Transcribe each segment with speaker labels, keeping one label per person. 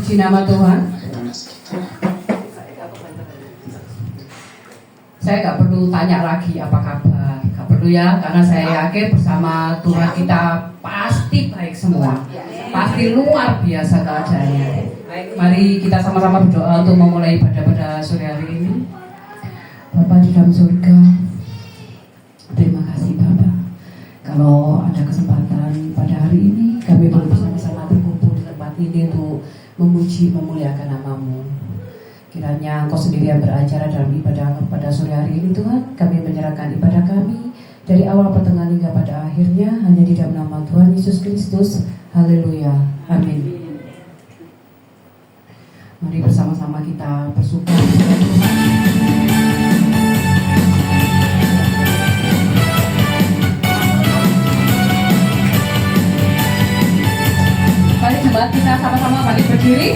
Speaker 1: Puji nama Tuhan. Saya nggak perlu tanya lagi apa kabar, nggak perlu ya, karena saya yakin bersama Tuhan kita pasti baik semua, pasti luar biasa keadaannya. Mari kita sama-sama berdoa untuk memulai ibadah pada sore hari ini. Bapa di dalam surga, terima kasih Bapa. Kalau ada kesempatan pada hari ini, kami boleh bersama-sama berkumpul di tempat ini untuk memuji, memuliakan nama-Mu. Kiranya Engkau sendiri yang beracara dalam ibadah pada sore hari ini Tuhan. Kami menyerahkan ibadah kami dari awal pertengahan hingga pada akhirnya hanya di dalam nama Tuhan Yesus Kristus. Haleluya, amin. Mari bersama-sama kita bersyukur kepada Tuhan. Mari jemaat kita sama-sama balik berdiri.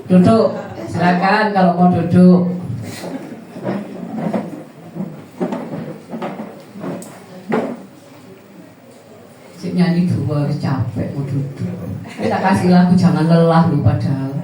Speaker 1: Duduk, silakan kalau mau duduk. Cik nyanyi dua, wis capek mau duduk. Kita kasih lagu jangan lelah lu padahal.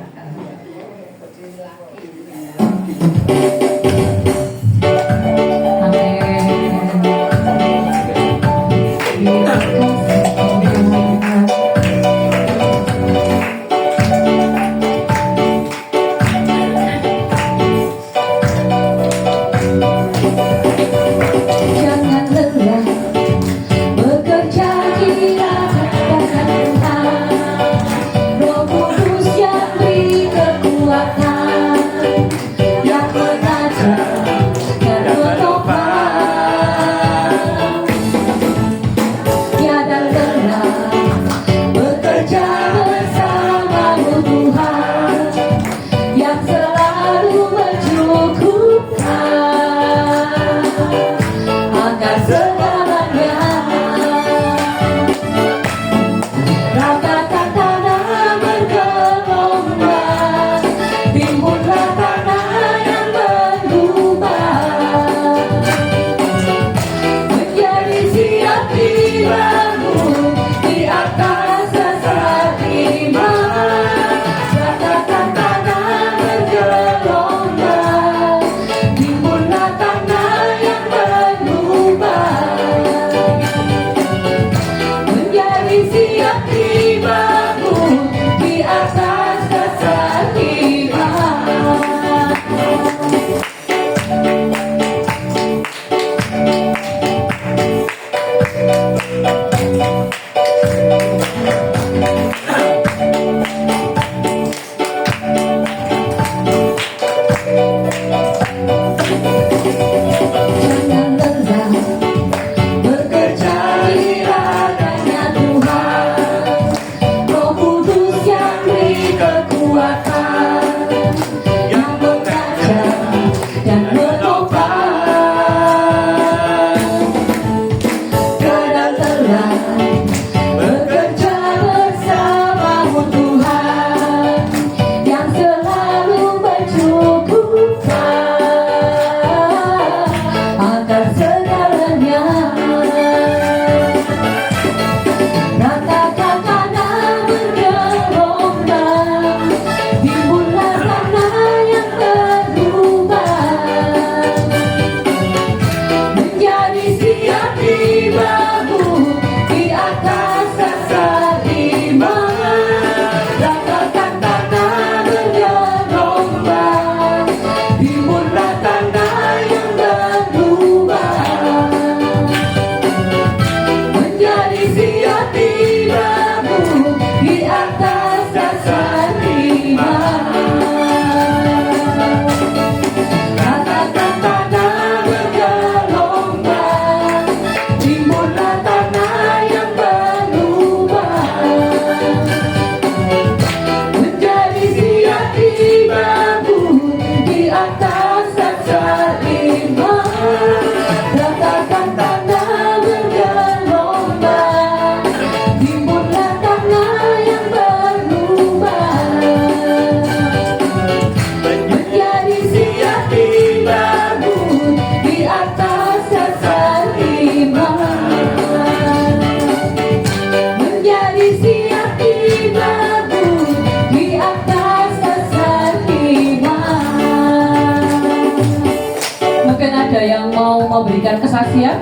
Speaker 2: memberikan kesaksian?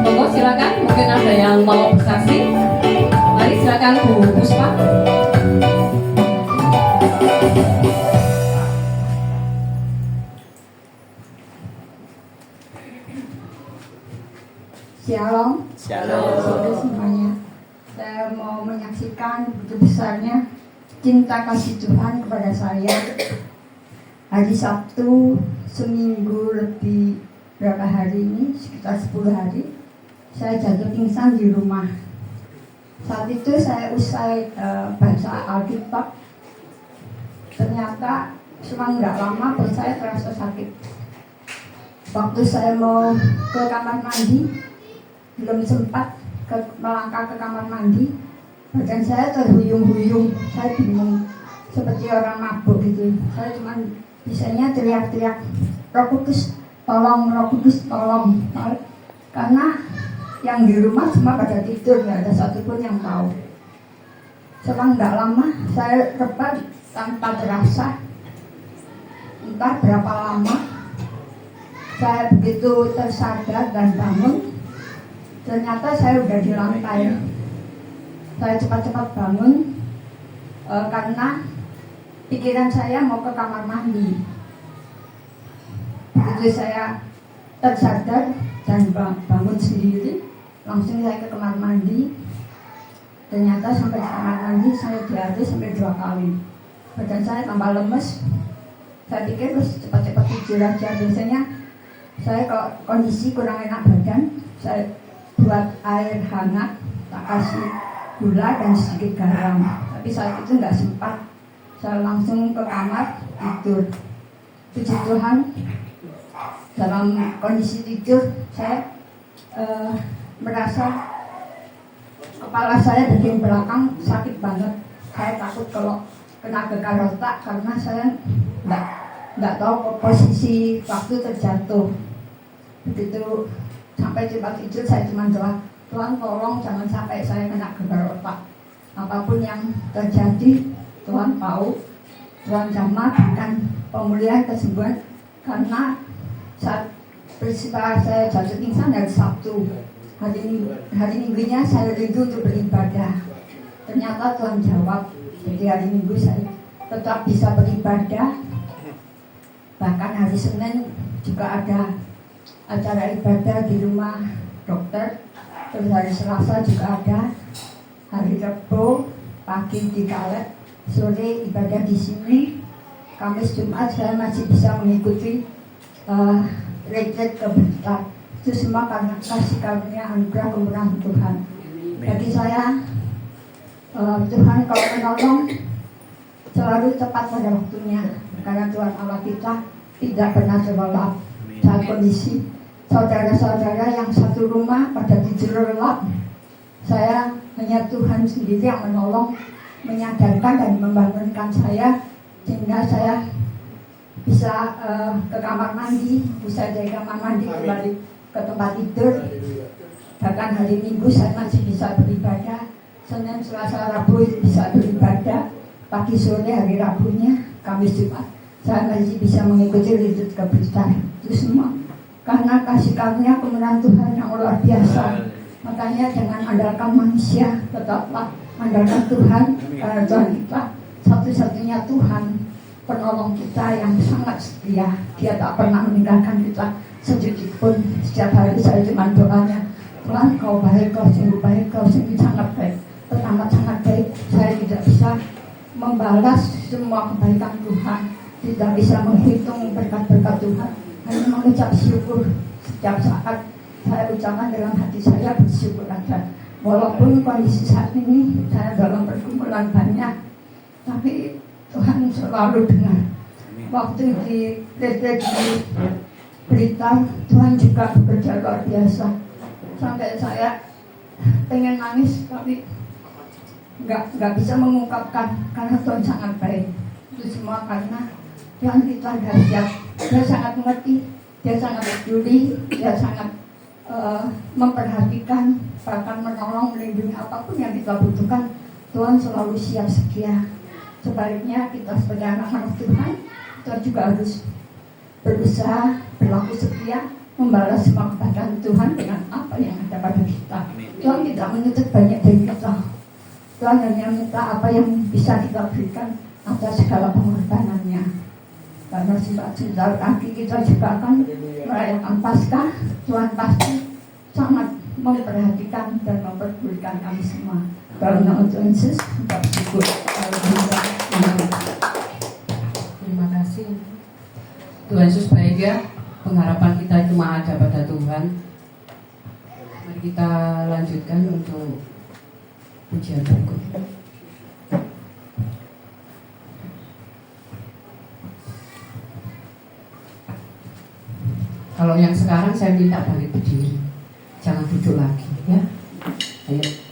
Speaker 2: Monggo silakan, mungkin ada yang mau bersaksi. Mari silakan Bu Puspa.
Speaker 3: Shalom.
Speaker 4: Shalom.
Speaker 3: Saudara semuanya. Saya mau menyaksikan begitu besarnya cinta kasih Tuhan kepada saya. Hari Sabtu seminggu lebih berapa hari ini, sekitar 10 hari, saya jatuh pingsan di rumah. Saat itu saya usai baca Alkitab. Ternyata selang nggak lama perut saya terasa sakit. Waktu saya mau ke kamar mandi, belum sempat melangkah ke kamar mandi, badan saya terhuyung-huyung, saya bingung seperti orang mabuk gitu. Saya cuma bisanya teriak-teriak, Roh Kudus tolong, Roh Kudus tolong, karena yang di rumah semua pada tidur, nggak ada satupun yang tahu. Selang nggak lama saya rebah tanpa terasa, entah berapa lama saya begitu tersadar dan bangun, ternyata saya udah di lantai. Saya cepat-cepat bangun karena pikiran saya mau ke kamar mandi. Begitu saya tersadar dan bangun sendiri, langsung saya ke kamar mandi. Ternyata sampai di kamar mandi saya diare sampai 2 kali. Badan saya tambah lemes. Saya pikir harus cepat-cepat tidur aja. Biasanya saya kalau kondisi kurang enak badan, saya buat air hangat, tak kasih gula dan sedikit garam. Tapi saat itu nggak sempat. Saya langsung ke kamar tidur. Puji Tuhan, dalam kondisi tidur saya merasa kepala saya bagian belakang sakit banget. Saya takut kalau kena gegar otak karena saya nggak tahu posisi waktu terjatuh. Begitu sampai tempat tidur saya cuma doa, Tuhan tolong jangan sampai saya kena gegar otak. Apapun yang terjadi, Tuhan tahu. Tuhan jamah berikan pemulihan kesembuhan, karena saat peristiwa saya jatuh pingsan hari Sabtu, hari Minggunya saya rindu untuk beribadah. Ternyata Tuhan jawab. Jadi hari Minggu saya tetap bisa beribadah. Bahkan hari Senin juga ada acara ibadah di rumah dokter. Terus hari Selasa juga ada. Hari Rabu pagi di Kalet, sore ibadah di sini. Kamis Jumat saya masih bisa mengikuti retreat ke Blitar. Itu semua karena kasih karunia anugerah kemurahan Tuhan. Bagi saya, Tuhan kalau menolong selalu tepat pada waktunya, karena Tuhan Allah kita tidak pernah terlelap. Saat kondisi saudara-saudara yang satu rumah pada tidur lelap, saya hanya Tuhan sendiri yang menolong, menyadarkan dan membangunkan saya, sehingga saya bisa ke kamar mandi, bisa dari kamar mandi kembali ke tempat tidur. Bahkan hari Minggu saya masih bisa beribadah, Senin, Selasa, Rabu bisa beribadah, pagi sore hari Rabunya, Kamis Jumat saya masih bisa mengikuti retreat ke Blitar. Itu semua karena kasih karunia kemurahan Tuhan yang luar biasa. Makanya jangan andalkan manusia, tetaplah andalkan Tuhan, karena Tuhan kita satu-satunya Tuhan, penolong kita yang sangat setia. Dia tak pernah meninggalkan kita sedikit pun. Setiap hari saya cuma doanya, Tuhan kau baik, kau sungguh baik, kau sungguh sangat baik, teramat sangat baik. Saya tidak bisa membalas semua kebaikan Tuhan, tidak bisa menghitung berkat-berkat Tuhan, hanya mengucap syukur. Setiap saat saya ucapkan dalam hati saya bersyukur aja. Walaupun kondisi saat ini saya dalam pergumulan banyak, tapi Tuhan selalu dengar. Waktu di retreat di Blitar, Tuhan juga bekerja luar biasa. Sampai saya pengen nangis, tapi nggak bisa mengungkapkan karena Tuhan sangat baik. Itu semua karena Tuhan kita dahsyat. Dia sangat mengerti, dia sangat peduli, dia sangat memperhatikan, bahkan menolong, melindungi apapun yang kita butuhkan. Tuhan selalu siap sedia. Sebaliknya kita sebagai anak-anak Tuhan, kita juga harus berusaha berlaku setia, membalas semua kebaikan Tuhan dengan apa yang ada pada kita. Tuhan tidak menuntut banyak dari kita. Tuhan hanya minta apa yang bisa kita berikan atas segala pengorbanannya. Karena sebentar lagi kita juga akan merayakan Paskah. Tuhan pasti sangat memperhatikan dan memperdulikan kami semua. Dalam nama Tuhan Yesus, kita bersyukur.
Speaker 1: Terima kasih. Tuhan Yesus baik ya. Pengharapan kita cuma ada pada Tuhan. Mari kita lanjutkan untuk pujian berikutnya. Kalau yang sekarang saya minta balik berdiri, jangan duduk lagi. Ya, ayo.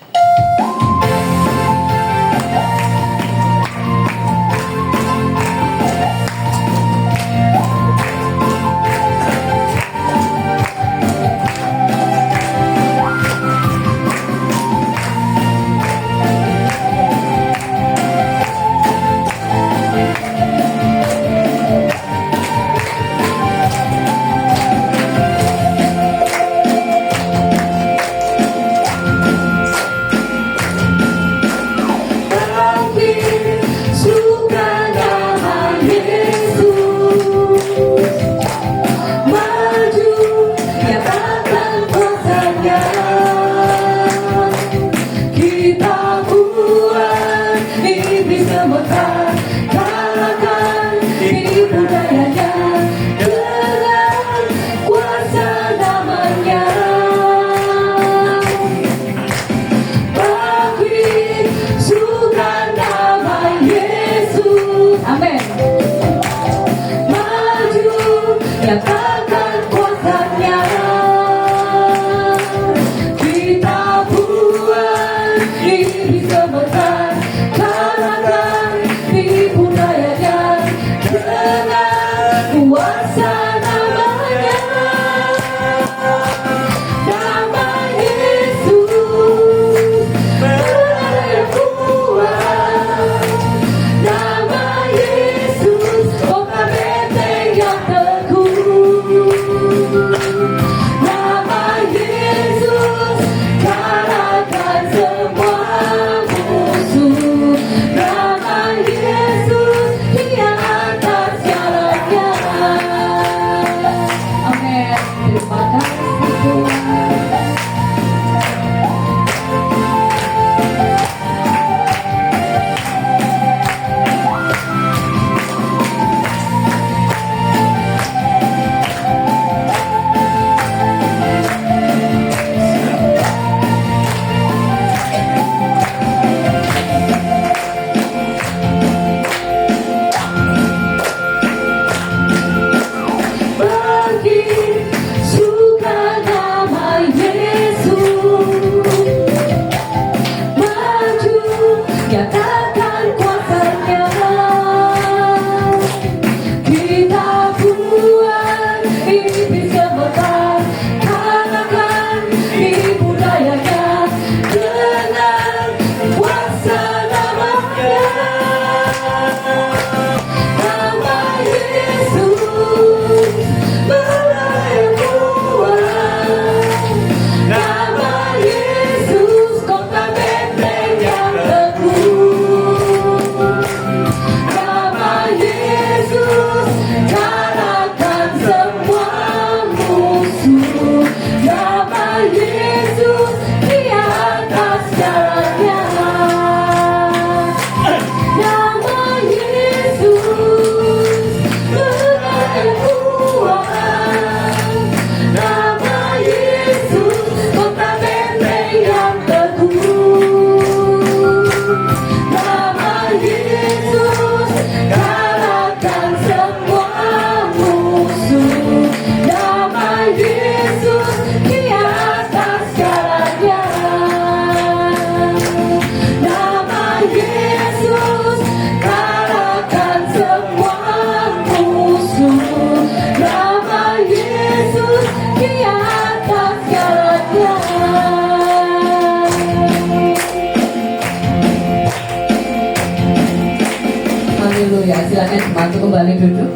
Speaker 2: silakan dibantu kembali duduk.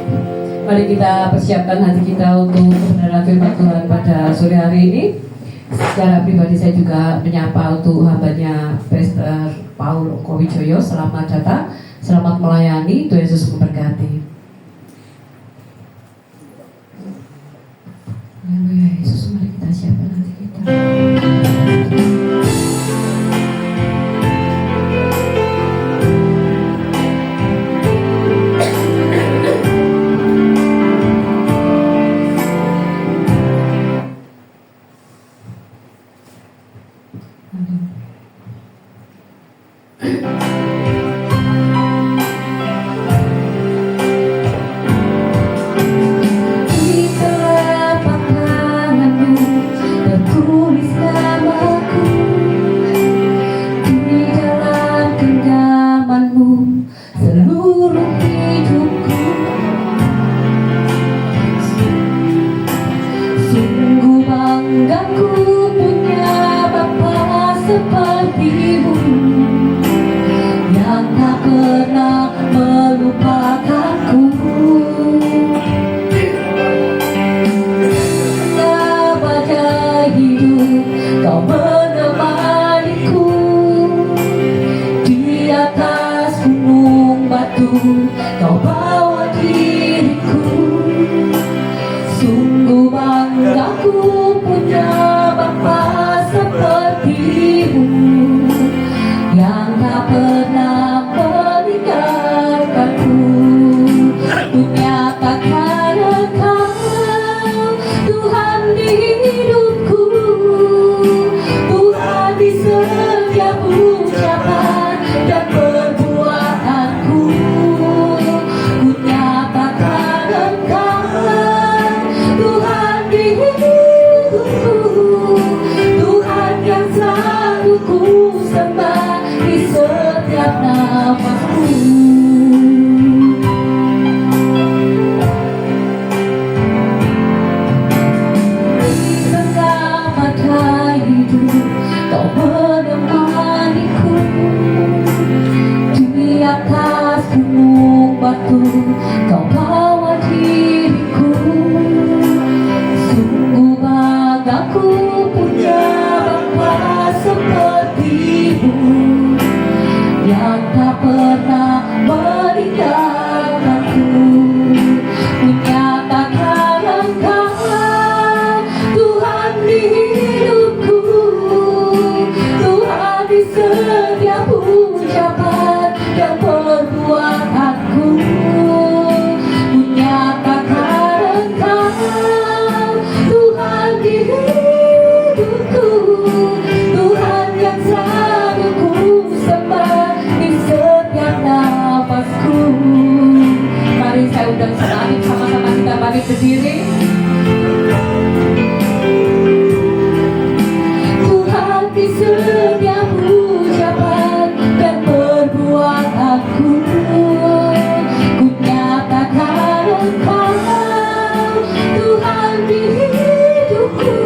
Speaker 2: Mari kita persiapkan hati kita untuk kebenaran firman Tuhan pada sore hari ini. Secara pribadi saya juga menyapa untuk hambanya Pastor Paul Kowijoyo. Selamat datang, selamat melayani. Tuhan Yesus memberkati. Haleluya Yesus, mari kita siapkan hati kita. Tulis sepertimu, yang tak pernah melupakanku. Sepanjang hidup kau menemaniku, di atas gunung batu kau bawa diriku. Sungguh bangga ku punya Bapa sepertimu, yang tak pernah meninggalkanku. Ku nyatakan Engkau Tuhan di hidupku, Tuhan di setiap ucapan dan perbuatanku. Ku nyatakan Engkau Tuhan di hidupku, Tuhan yang selalu ku sembah di setiap nafasku. Di tengah badai hidup kau menemaniku, di atas gunung batu kau bawa diriku. Sungguh banggaku punya Bapa sepertimu, yang tak pernah meninggalkanku. Ku nyatakan Engkau Tuhan di hidupku, Tuhan di setiap ucapan dan perbuatanku. Ku nyatakan Engkau Tuhan di hidupku, Tuhan yang selalu ku sembah di setiap nafasku. Mari saya undang sekali sama-sama kita bangkit berdiri. Tuhan di setiap ucapan dan perbuatanku. Ku nyatakan Engkau Tuhan di hidupku,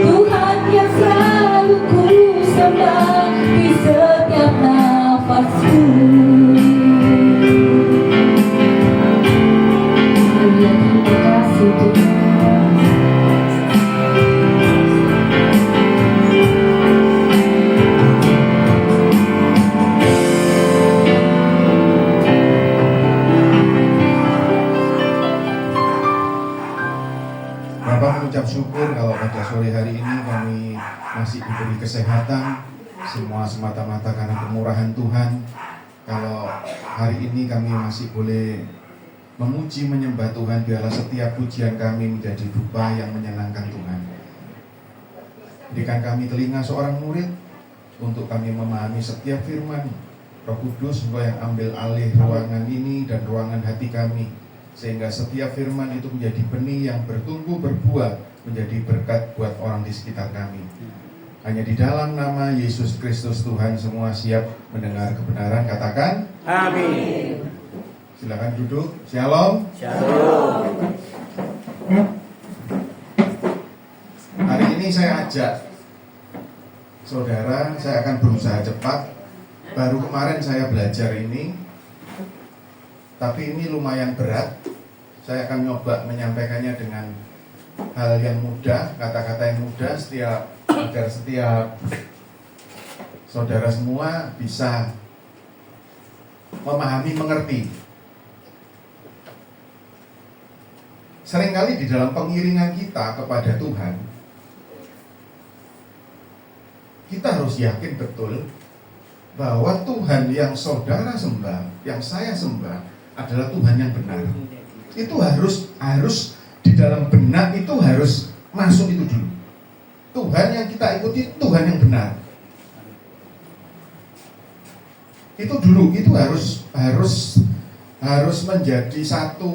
Speaker 2: Tuhan yang selalu ku sembah di setiap nafasku. Terima kasih Tuhan.
Speaker 4: Bapak mengucap syukur kalau pada sore hari ini kami masih diberi kesehatan, semua semata-mata karena kemurahan Tuhan. Kalau hari ini kami masih boleh memuji menyembah Tuhan, biarlah setiap pujian kami menjadi dupa yang menyenangkan Tuhan. Berikan kami telinga seorang murid untuk kami memahami setiap firman. Roh Kudus Engkau yang ambil alih ruangan ini dan ruangan hati kami, sehingga setiap firman itu menjadi benih yang bertumbuh berbuah, menjadi berkat buat orang di sekitar kami. Hanya di dalam nama Yesus Kristus Tuhan semua siap mendengar kebenaran, katakan
Speaker 5: Amin.
Speaker 4: silakan duduk. Shalom.
Speaker 5: Shalom.
Speaker 4: Hari ini saya ajak saudara, saya akan berusaha cepat. Baru kemarin saya belajar ini, tapi ini lumayan berat. Saya akan nyoba menyampaikannya dengan hal yang mudah, kata-kata yang mudah, agar setiap saudara semua bisa memahami, mengerti. Seringkali di dalam pengiringan kita kepada Tuhan, kita harus yakin betul bahwa Tuhan yang saudara sembah, yang saya sembah adalah Tuhan yang benar. Itu harus di dalam benak itu harus masuk itu dulu. Tuhan yang kita ikuti Tuhan yang benar. Itu dulu, itu harus menjadi satu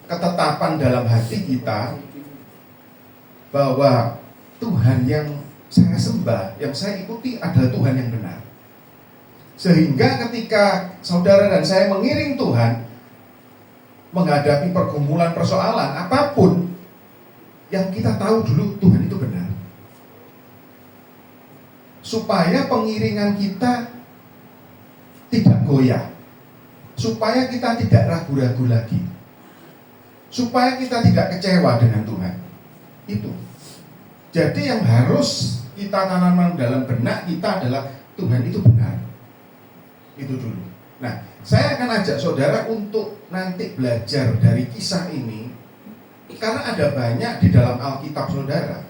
Speaker 4: ketetapan dalam hati kita bahwa Tuhan yang saya sembah, yang saya ikuti adalah Tuhan yang benar. Sehingga ketika saudara dan saya mengiring Tuhan menghadapi pergumulan, persoalan apapun, yang kita tahu dulu Tuhan itu benar. supaya pengiringan kita tidak goyah, supaya kita tidak ragu-ragu lagi, supaya kita tidak kecewa dengan Tuhan. Itu. Jadi yang harus kita tanamkan dalam benak kita adalah Tuhan itu benar. Itu dulu. Nah, saya akan ajak saudara untuk nanti belajar dari kisah ini, karena ada banyak di dalam Alkitab saudara.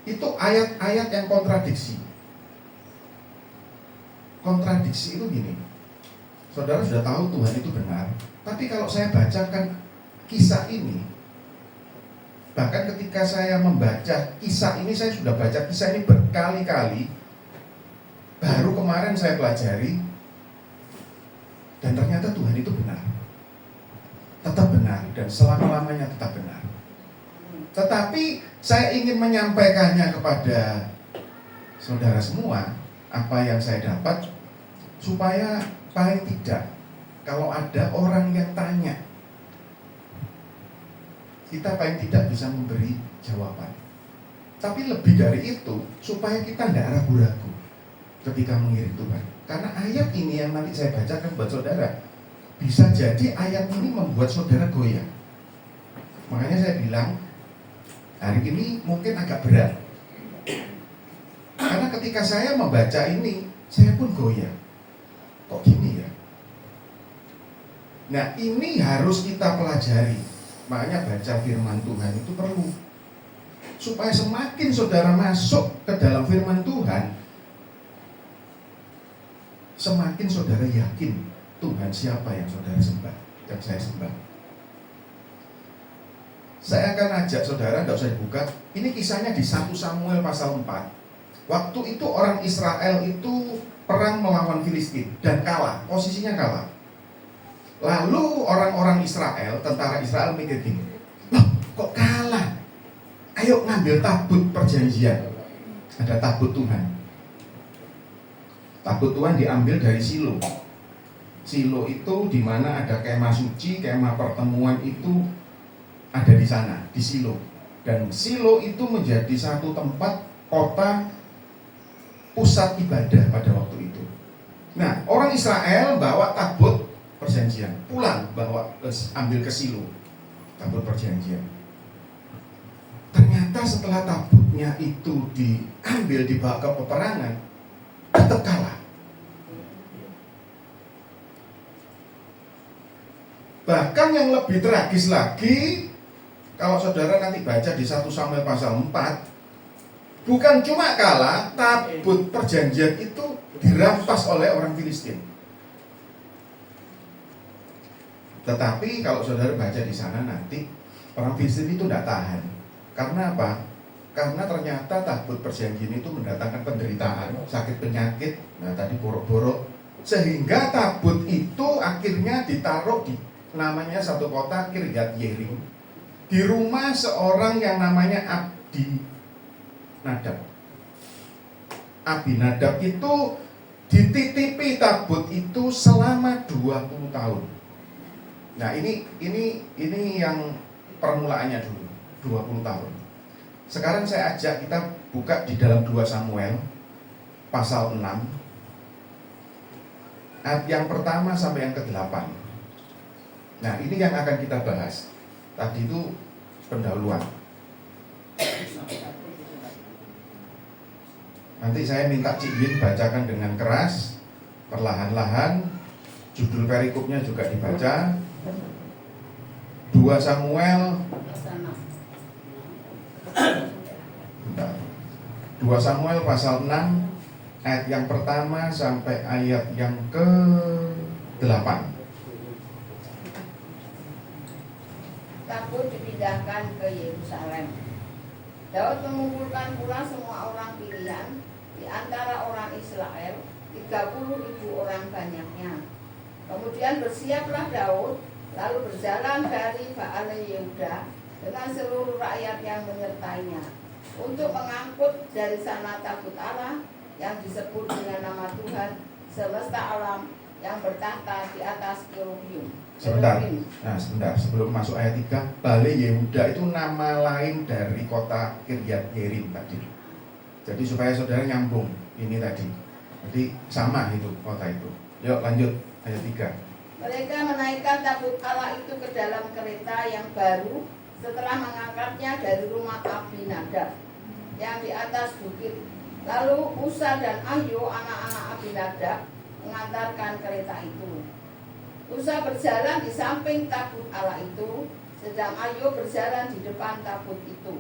Speaker 4: Itu ayat-ayat yang kontradiksi. Kontradiksi itu gini. Saudara sudah tahu Tuhan itu benar, tapi kalau saya bacakan kisah ini, bahkan ketika saya membaca kisah ini, saya sudah baca kisah ini berkali-kali. Baru kemarin saya pelajari, dan ternyata Tuhan itu benar. Tetap benar, dan selama-lamanya tetap benar. Tetapi saya ingin menyampaikannya kepada saudara semua, apa yang saya dapat, supaya paling tidak, kalau ada orang yang tanya, kita paling tidak bisa memberi jawaban. Tapi lebih dari itu, supaya kita tidak ragu-ragu ketika mengiring Tuhan. Karena ayat ini yang nanti saya bacakan buat saudara, bisa jadi ayat ini membuat saudara goyah. Makanya saya bilang, hari ini mungkin agak berat. Karena ketika saya membaca ini, saya pun goyah. Kok gini ya? Nah, ini harus kita pelajari. Makanya baca firman Tuhan itu perlu, supaya semakin saudara masuk ke dalam firman Tuhan, semakin saudara yakin Tuhan siapa yang saudara sembah dan saya sembah. Saya akan ajak saudara, tidak usah dibuka. Ini kisahnya di 1 Samuel pasal 4. Waktu itu orang Israel itu perang melawan Filistin dan kalah, posisinya kalah. Lalu orang-orang Israel, tentara Israel mikir gini, loh kok kalah? Ayo ngambil tabut perjanjian. Ada tabut Tuhan. Tabut Tuhan diambil dari Silo. Silo itu di mana ada kemah suci, kemah pertemuan itu ada di sana, di Silo. Dan Silo itu menjadi satu tempat kota pusat ibadah pada waktu itu. Nah, orang Israel bawa tabut perjanjian, pulang ambil ke Silo tabut perjanjian. Ternyata setelah tabutnya itu diambil, dibawa ke peperangan, tetap kalah. Bahkan yang lebih tragis lagi, kalau saudara nanti baca di 1 Samuel pasal 4, bukan cuma kalah, tabut perjanjian itu dirampas oleh orang Filistin. Tetapi kalau saudara baca di sana nanti, orang Filistin itu tidak tahan. Karena apa? Karena ternyata tabut perjanjian itu mendatangkan penderitaan, sakit penyakit, nah tadi borok-borok, sehingga tabut itu akhirnya ditaruh di namanya satu kota Kiryat Yearim, di rumah seorang yang namanya Abinadab. Abinadab itu dititipi tabut itu selama 20 tahun. Nah, ini yang permulaannya dulu, 20 tahun. Sekarang saya ajak kita buka di dalam 2 Samuel pasal 6 ayat yang pertama sampai yang ke-8. Nah, ini yang akan kita bahas. Tadi itu pendahuluan. Nanti saya minta Cik Win bacakan dengan keras, perlahan-lahan. Judul perikopnya juga dibaca. 2 Samuel 2 Samuel pasal 6 ayat yang pertama sampai ayat yang ke-8.
Speaker 6: Tabut dipindahkan ke Yerusalem. Daud mengumpulkan pula semua orang pilihan di antara orang Israel, 30.000 orang banyaknya. Kemudian bersiaplah Daud, lalu berjalan dari Baale Yehuda dengan seluruh rakyat yang menyertainya, untuk mengangkut dari sana tabut Allah yang disebut dengan nama Tuhan semesta alam yang bertahta di atas kerubium.
Speaker 4: Sebentar, sebelum masuk ayat 3, Baale Yehuda itu nama lain dari kota Kiryat Yearim tadi. Jadi supaya saudara nyambung ini tadi. Jadi sama itu kota itu. Yuk lanjut ayat 3.
Speaker 6: Mereka menaikkan tabut Allah itu ke dalam kereta yang baru setelah mengangkatnya dari rumah Abinadab yang di atas bukit. Lalu Usa dan Ahyo anak-anak Abinadab mengantarkan kereta itu. Usa berjalan di samping tabut Allah itu, sedang Ahyo berjalan di depan tabut itu.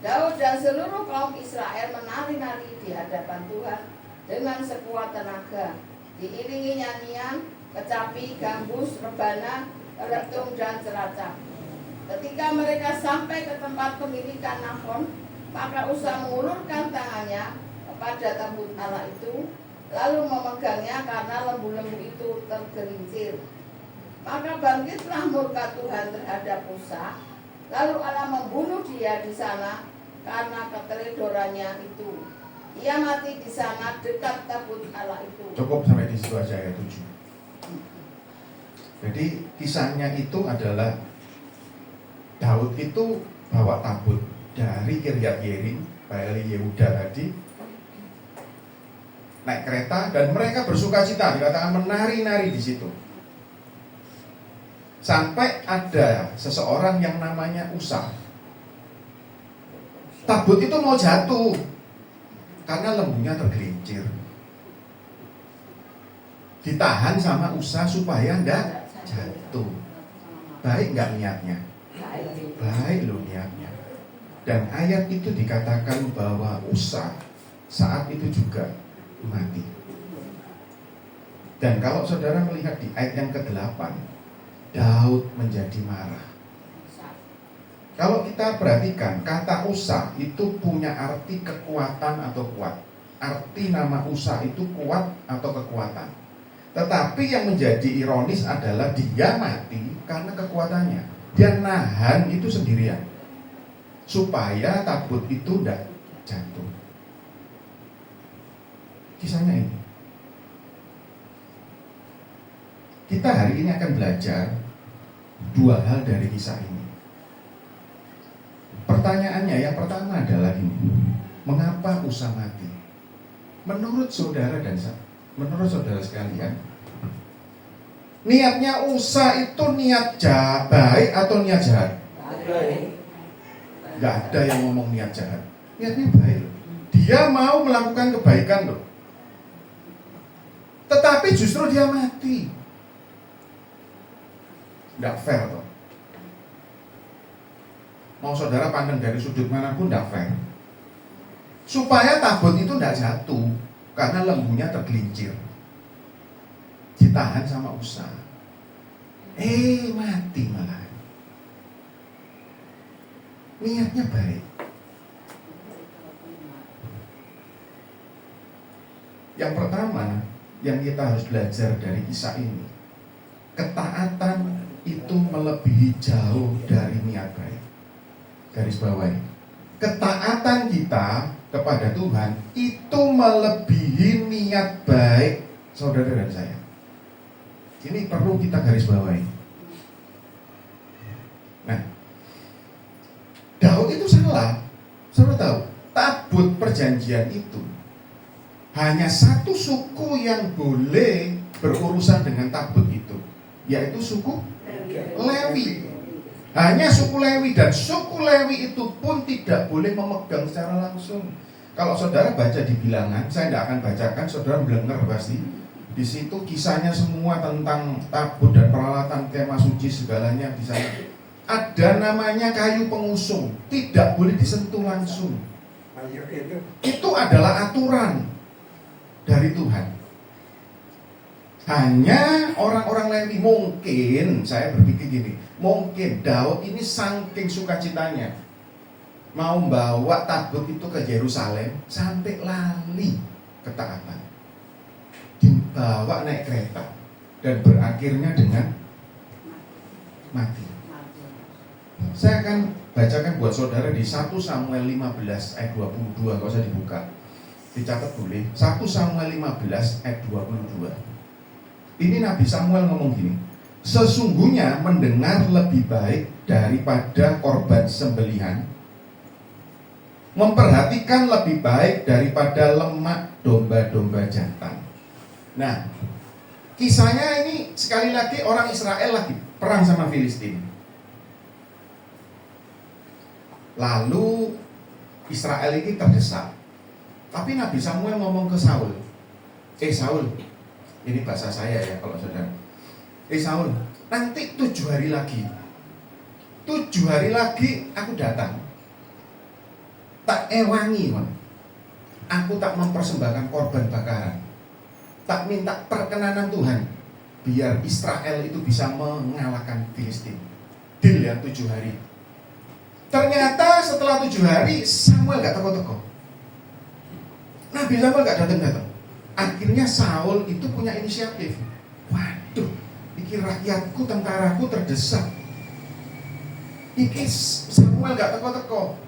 Speaker 6: Daud dan seluruh kaum Israel menari-nari di hadapan Tuhan dengan sekuat tenaga, diiringi nyanyian, kecapi, gambus, rebana, retung, dan ceracap. Ketika mereka sampai ke tempat pemilikan Nahon, maka Usa mengulurkan tangannya kepada tabut Allah itu, lalu memegangnya karena lembu-lembu itu tergelincir. Maka bangkitlah murka Tuhan terhadap Usa, lalu Allah membunuh dia di sana karena keteledorannya itu. Ia mati di sana dekat tabut Allah itu.
Speaker 4: Cukup sampai di situ aja ayat 7. Jadi kisahnya itu adalah Daud itu bawa tabut dari Kiryat Yearim, Baali Yehuda tadi, naik kereta dan mereka bersuka-cita, dikatakan menari-nari di situ. Sampai ada seseorang yang namanya Usa. Tabut itu mau jatuh karena lembunya tergelincir. Ditahan sama Usa supaya enggak jatuh. Baik enggak niatnya? Baik loh niatnya. Dan ayat itu dikatakan bahwa Usa saat itu juga mati. Dan kalau saudara melihat di ayat yang ke-8, Daud menjadi marah. Kalau kita perhatikan, kata Usa itu punya arti kekuatan atau kuat. Arti nama Usa itu kuat atau kekuatan. Tetapi yang menjadi ironis adalah dia mati karena kekuatannya. Dia nahan itu sendirian, supaya tabut itu tidak jatuh. Kisahnya ini. Kita hari ini akan belajar dua hal dari kisah ini. Pertanyaannya yang pertama adalah ini: mengapa Usa mati? Menurut saudara dan menurut saudara sekalian, niatnya Usa itu niat baik atau niat jahat? Gak ada yang ngomong niat jahat. Niatnya baik loh. Dia mau melakukan kebaikan loh. Tetapi justru dia mati. Gak fair loh. Mau saudara pandang dari sudut manapun gak fair. Supaya tabut itu gak jatuh karena lembunya tergelincir, ditahan sama Usa. Mati malah. Niatnya baik. Yang pertama yang kita harus belajar dari kisah ini, ketaatan itu melebihi jauh dari niat baik. Garis bawahi, ketaatan kita kepada Tuhan itu melebihi niat baik saudara dan saya. Ini perlu kita garis bawahi. Nah, Daud itu salah. Saudara tahu, tabut perjanjian itu hanya satu suku yang boleh berurusan dengan tabut itu, yaitu suku Lewi. Hanya suku Lewi, dan suku Lewi itu pun tidak boleh memegang secara langsung. Kalau saudara baca di Bilangan, saya tidak akan bacakan, saudara mendengar pasti. Di situ kisahnya semua tentang tabut dan peralatan kemah suci segalanya di sana. Ada namanya kayu pengusung, tidak boleh disentuh langsung. Itu adalah aturan dari Tuhan. Hanya orang-orang Lewi, mungkin saya berpikir gini, mungkin Daud ini saking sukacitanya mau bawa tabut itu ke Yerusalem sampai lali ketaatan, dibawa naik kereta dan berakhirnya dengan mati. Saya akan bacakan buat saudara di 1 Samuel 15 ayat 22, kalau saya dibuka dicatat boleh. 1 Samuel 15 ayat 22. Ini Nabi Samuel ngomong gini: sesungguhnya mendengar lebih baik daripada korban sembelihan memperhatikan lebih baik daripada lemak domba-domba jantan. Nah, kisahnya ini sekali lagi orang Israel lagi perang sama Filistin. Lalu Israel ini terdesak. Tapi Nabi Samuel ngomong ke Saul, Saul, ini bahasa saya ya kalau saudara. Saul, nanti 7 hari lagi aku datang. Tak ewangi, aku tak mempersembahkan korban bakaran, tak minta perkenanan Tuhan, biar Israel itu bisa mengalahkan Filistin. Deal ya 7 hari. Ternyata setelah 7 hari Samuel gak teko-teko. Nabi Samuel gak datang-datang. Akhirnya Saul itu punya inisiatif. Waduh, iki rakyatku, tentaraku terdesak. Iki Samuel gak teko-teko.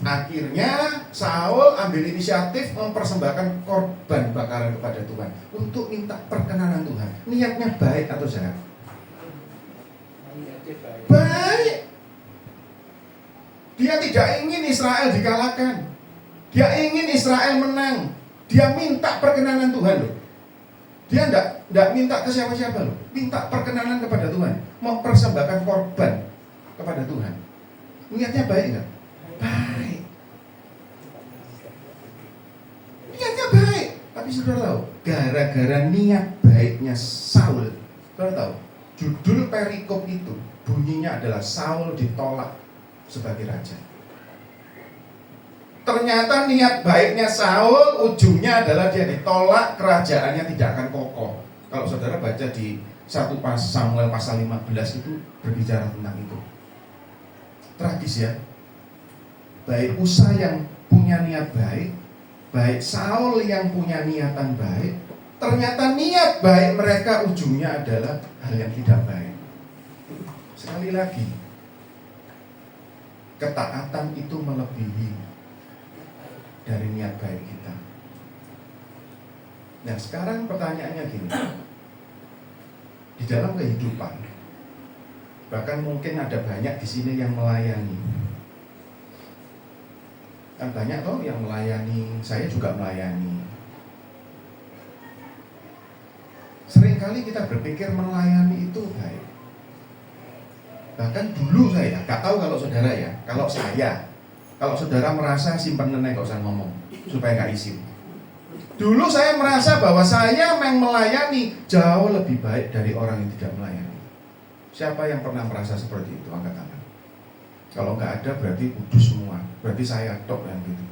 Speaker 4: Akhirnya Saul ambil inisiatif mempersembahkan korban bakaran kepada Tuhan untuk minta perkenanan Tuhan. Niatnya baik atau jahat? Baik. Dia tidak ingin Israel dikalahkan. Dia ingin Israel menang. Dia minta perkenanan Tuhan loh. Dia tidak minta ke siapa-siapa loh. Minta perkenanan kepada Tuhan, mempersembahkan korban kepada Tuhan. Niatnya baik nggak? Baik. Niatnya baik. Tapi saudara tahu, gara-gara niat baiknya Saul, saudara tahu, judul perikop itu bunyinya adalah Saul ditolak sebagai raja. Ternyata niat baiknya Saul ujungnya adalah dia ditolak, kerajaannya tidak akan kokoh. Kalau saudara baca di 1 Samuel pasal 15 itu berbicara tentang itu. Tragis ya. Baik Usa yang punya niat baik, baik Saul yang punya niatan baik, ternyata niat baik mereka ujungnya adalah hal yang tidak baik. Sekali lagi, ketaatan itu melebihi dari niat baik kita. Nah sekarang pertanyaannya gini, di dalam kehidupan, bahkan mungkin ada banyak di sini yang melayani. Kan banyak toh yang melayani, saya juga melayani. Seringkali kita berpikir melayani itu baik. Bahkan dulu saya, gak tahu kalau saudara ya, kalau saudara merasa simpen nenek gak usah ngomong, supaya gak isim. Dulu saya merasa bahwa saya yang melayani jauh lebih baik dari orang yang tidak melayani. Siapa yang pernah merasa seperti itu? Angkat tangan. Kalau nggak ada berarti kudus semua. Berarti saya tok yang gitu.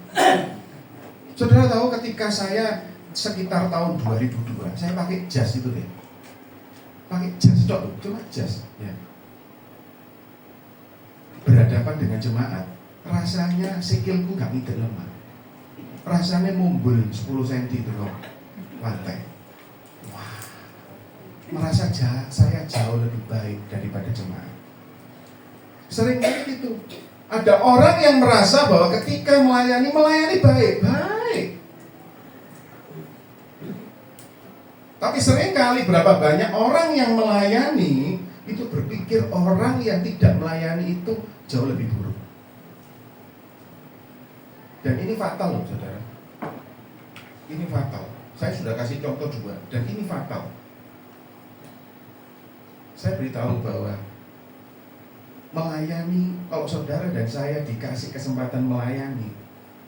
Speaker 4: Saudara tahu ketika saya sekitar tahun 2002, saya pakai jas itu deh. Pakai jas tok, cuma jas. Ya. Berhadapan dengan jemaat, rasanya sikilku nggak ngidek lemah. Rasanya mumbul 10 cm itu loh lantai. Wah, merasa saya jauh lebih baik daripada jemaat. Sering gitu. Ada orang yang merasa bahwa ketika melayani baik. Tapi seringkali berapa banyak orang yang melayani itu berpikir orang yang tidak melayani itu jauh lebih buruk. Dan ini fatal loh saudara. Ini fatal. Saya sudah kasih contoh 2 dan ini fatal. Saya beritahu bahwa melayani, kalau saudara dan saya dikasih kesempatan melayani,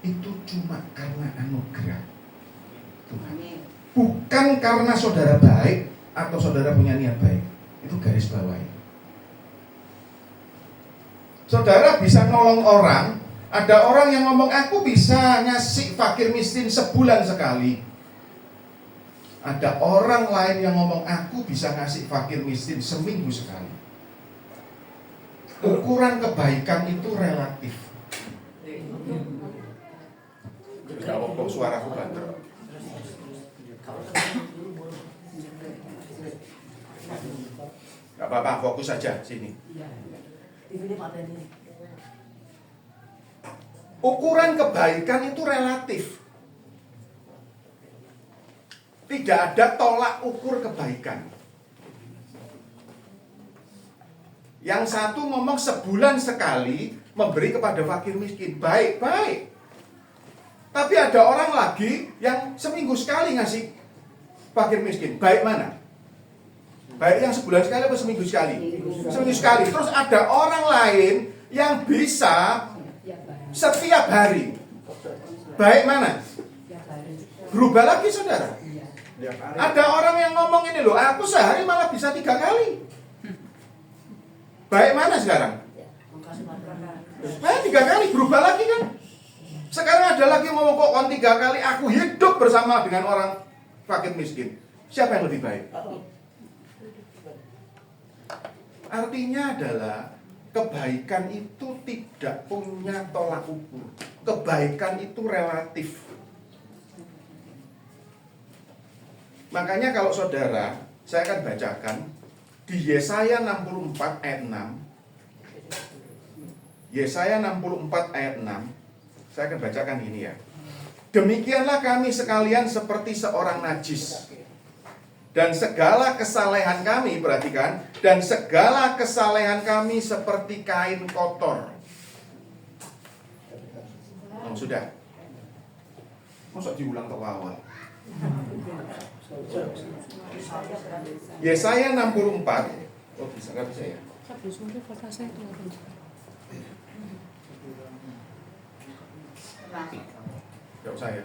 Speaker 4: itu cuma karena anugerah Tuhan. Bukan karena saudara baik atau saudara punya niat baik. Itu garis bawahi. Saudara bisa nolong orang. Ada orang yang ngomong, aku bisa ngasih fakir miskin sebulan sekali. Ada orang lain yang ngomong, aku bisa ngasih fakir miskin seminggu sekali. Ukuran kebaikan itu relatif. Gak apa-apa suaraku banter. Gak apa-apa, fokus saja sini. Ukuran kebaikan itu relatif. Tidak ada tolak ukur kebaikan. Yang satu ngomong sebulan sekali, memberi kepada fakir miskin. Baik. Tapi ada orang lagi yang seminggu sekali ngasih fakir miskin. Baik mana? Baik yang sebulan sekali atau seminggu sekali? Seminggu sekali. Terus ada orang lain yang bisa setiap hari. Baik mana? Berubah lagi saudara. Ada orang yang ngomong ini loh, aku sehari malah bisa 3 kali. Baik mana sekarang? 3 kali, berubah lagi kan? Sekarang ada lagi yang ngomong kok 3 kali aku hidup bersama dengan orang fakir miskin. Siapa yang lebih baik? Artinya adalah kebaikan itu tidak punya tolak ukur. Kebaikan itu relatif. Makanya kalau saudara, saya akan bacakan di Yesaya 64 ayat 6. Yesaya 64 ayat 6. Saya akan bacakan ini ya. Demikianlah kami sekalian seperti seorang najis. Dan segala kesalehan kami, perhatikan, dan segala kesalehan kami seperti kain kotor. Oh, sudah. Masa diulang ke awal? Yesaya 64. Oh, bisa nggak bisa ya? Nggak usah ya.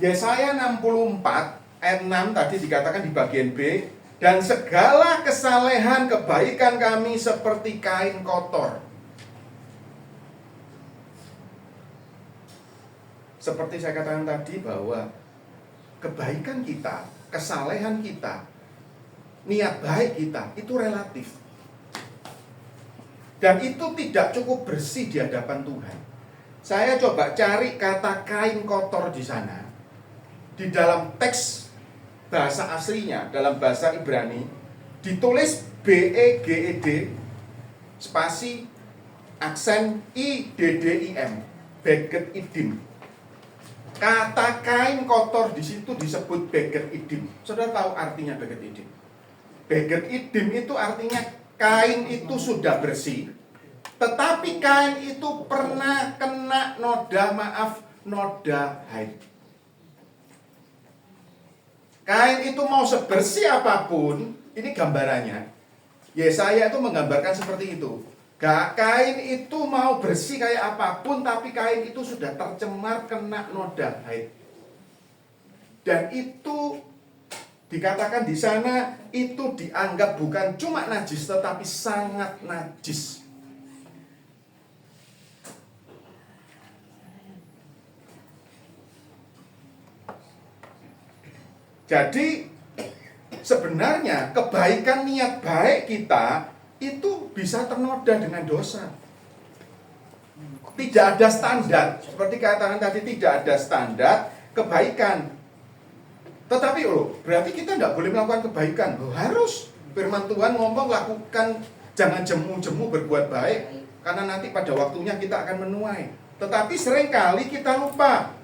Speaker 4: Yesaya 64 ayat 6 tadi dikatakan di bagian B, dan segala kesalehan kebaikan kami seperti kain kotor. Seperti saya katakan tadi bahwa kebaikan kita, kesalehan kita, niat baik kita itu relatif. Dan itu tidak cukup bersih di hadapan Tuhan. Saya coba cari kata kain kotor di sana. Di dalam teks bahasa aslinya, dalam bahasa Ibrani, ditulis BEGED spasi aksen IDDIM, beged idim. Kata kain kotor di situ disebut beged idim. Saudara tahu artinya beged idim? Beged idim itu artinya kain itu sudah bersih, tetapi kain itu pernah kena noda haid. Kain itu mau sebersih apapun, ini gambarannya. Yesaya itu menggambarkan seperti itu. Kain itu mau bersih kayak apapun, tapi kain itu sudah tercemar kena noda haid. Dan itu dikatakan di sana itu dianggap bukan cuma najis, tetapi sangat najis. Jadi sebenarnya kebaikan niat baik kita itu bisa ternoda dengan dosa. Tidak ada standar, seperti katakan tadi, tidak ada standar kebaikan. Tetapi berarti kita tidak boleh melakukan kebaikan. Harus. Firman Tuhan ngomong lakukan, jangan jemu-jemu berbuat baik, karena nanti pada waktunya kita akan menuai. Tetapi seringkali kita lupa.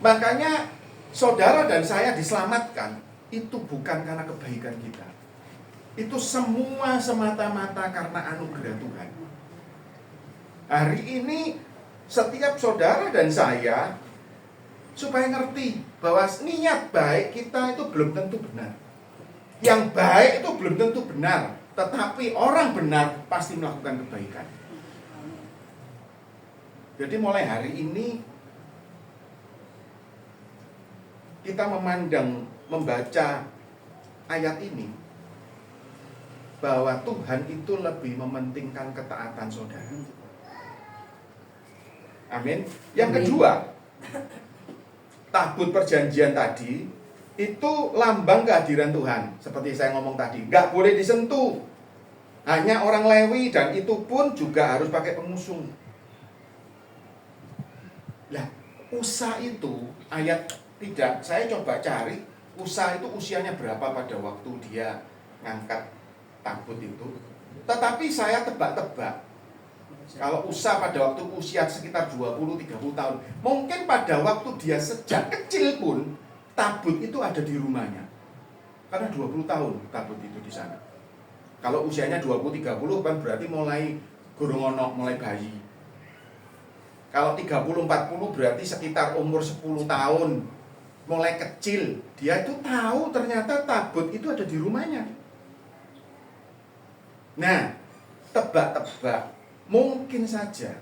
Speaker 4: Makanya saudara dan saya diselamatkan itu bukan karena kebaikan kita. Itu semua semata-mata karena anugerah Tuhan. Hari ini setiap saudara dan saya supaya ngerti bahwa niat baik kita itu belum tentu benar. Yang baik itu belum tentu benar, tetapi orang benar pasti melakukan kebaikan. Jadi mulai hari ini kita membaca ayat ini, bahwa Tuhan itu lebih mementingkan ketaatan saudara. Amin. Yang kedua, tabut perjanjian tadi itu lambang kehadiran Tuhan. Seperti saya ngomong tadi, nggak boleh disentuh. Hanya orang Lewi, dan itu pun juga harus pakai pengusung. Nah, Usa itu ayat tidak, saya coba cari Usa itu usianya berapa pada waktu dia ngangkat tabut itu. Tetapi saya tebak-tebak, kalau Usa pada waktu usia sekitar 20-30 tahun, mungkin pada waktu dia sejak kecil pun tabut itu ada di rumahnya. Karena 20 tahun tabut itu di sana. Kalau usianya 20-30 kan berarti mulai gurung ono mulai bayi. Kalau 30-40 berarti sekitar umur 10 tahun. Mulai kecil, dia itu tahu ternyata tabut itu ada di rumahnya. Nah, tebak-tebak, mungkin saja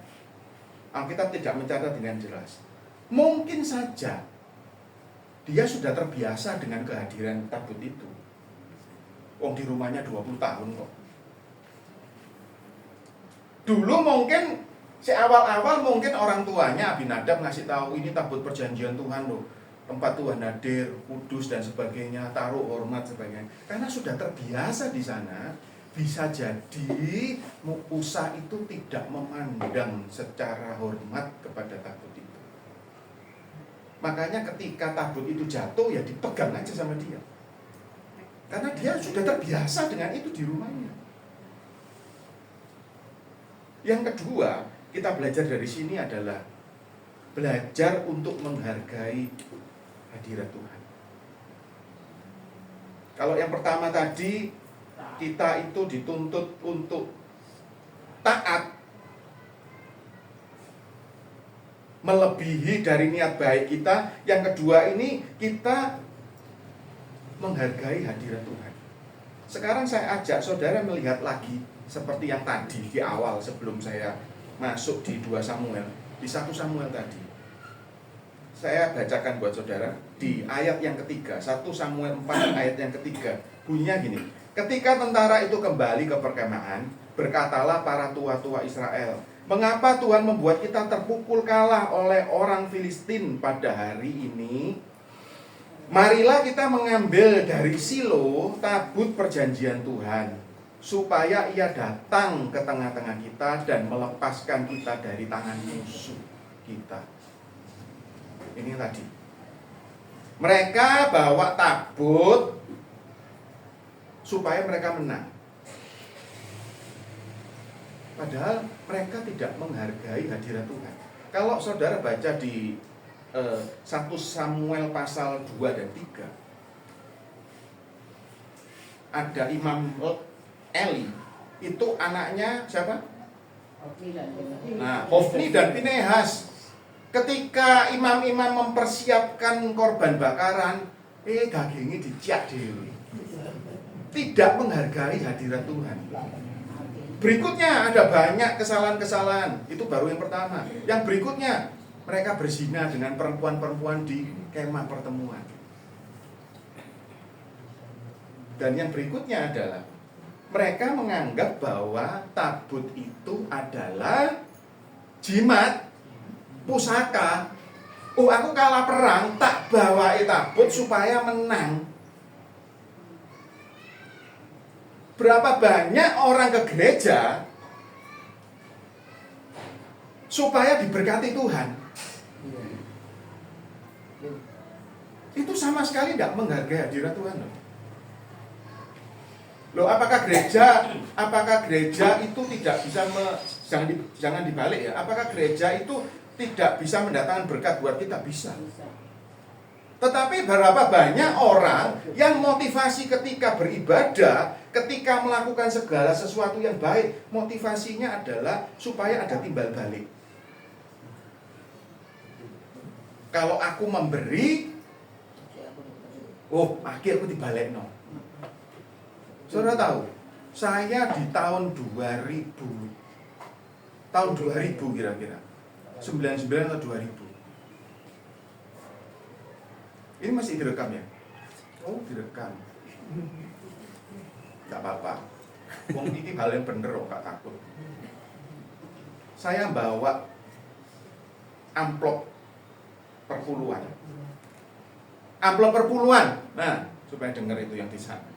Speaker 4: Alkitab tidak mencatat dengan jelas. Mungkin saja dia sudah terbiasa dengan kehadiran tabut itu. Wong di rumahnya 20 tahun kok. Dulu mungkin awal-awal mungkin orang tuanya Abinadab ngasih tahu ini tabut perjanjian Tuhan loh. Tempat Tuhan hadir, kudus dan sebagainya, taruh hormat sebagainya. Karena sudah terbiasa di sana, bisa jadi Musa itu tidak memandang secara hormat kepada tabut itu. Makanya ketika tabut itu jatuh ya dipegang aja sama dia. Karena dia sudah terbiasa dengan itu di rumahnya. Yang kedua, kita belajar dari sini adalah belajar untuk menghargai hadirat Tuhan. Kalau yang pertama tadi, kita itu dituntut untuk taat, melebihi dari niat baik kita. Yang kedua ini, kita menghargai hadirat Tuhan. Sekarang saya ajak saudara melihat lagi seperti yang tadi di awal sebelum saya masuk di 2 Samuel, di 1 Samuel tadi. Saya bacakan buat saudara di ayat yang ketiga, 1 Samuel 4 ayat yang ketiga. Bunyinya gini, ketika tentara itu kembali ke perkemahan, berkatalah para tua-tua Israel, mengapa Tuhan membuat kita terpukul kalah oleh orang Filistin pada hari ini? Marilah kita mengambil dari Silo tabut perjanjian Tuhan, supaya ia datang ke tengah-tengah kita dan melepaskan kita dari tangan musuh kita. Ini tadi. Mereka bawa tabut supaya mereka menang. Padahal mereka tidak menghargai hadirat Tuhan. Kalau saudara baca di 1 Samuel pasal 2 dan 3, ada Imam Eli, itu anaknya siapa? Nah, Hofni dan Pinehas. Ketika imam-imam mempersiapkan korban bakaran, dagingnya diciak dewi. Tidak menghargai hadirat Tuhan. Berikutnya ada banyak kesalahan-kesalahan. Itu baru yang pertama. Yang berikutnya, mereka berzina dengan perempuan-perempuan di kemah pertemuan. Dan yang berikutnya adalah mereka menganggap bahwa tabut itu adalah jimat, pusaka. Oh, aku kalah perang, tak bawa tabut supaya menang. Berapa banyak orang ke gereja supaya diberkati Tuhan? Itu sama sekali tidak menghargai hadirat Tuhan loh. Loh, apakah gereja itu tidak bisa jangan dibalik ya. Apakah gereja itu tidak bisa mendatangkan berkat buat kita? Bisa. Tetapi berapa banyak orang yang motivasi ketika beribadah, ketika melakukan segala sesuatu yang baik, motivasinya adalah supaya ada timbal balik. Kalau aku memberi, akhir aku dibalik no. Saudara tahu, saya di tahun 2000 kira-kira 99 atau 2000. Ini masih direkam ya? Oh, direkam. Gak apa-apa. Wong iki hal yang bener kok, gak takut. Saya bawa amplop perpuluhan. Amplop perpuluhan. Nah, supaya denger itu yang di sana.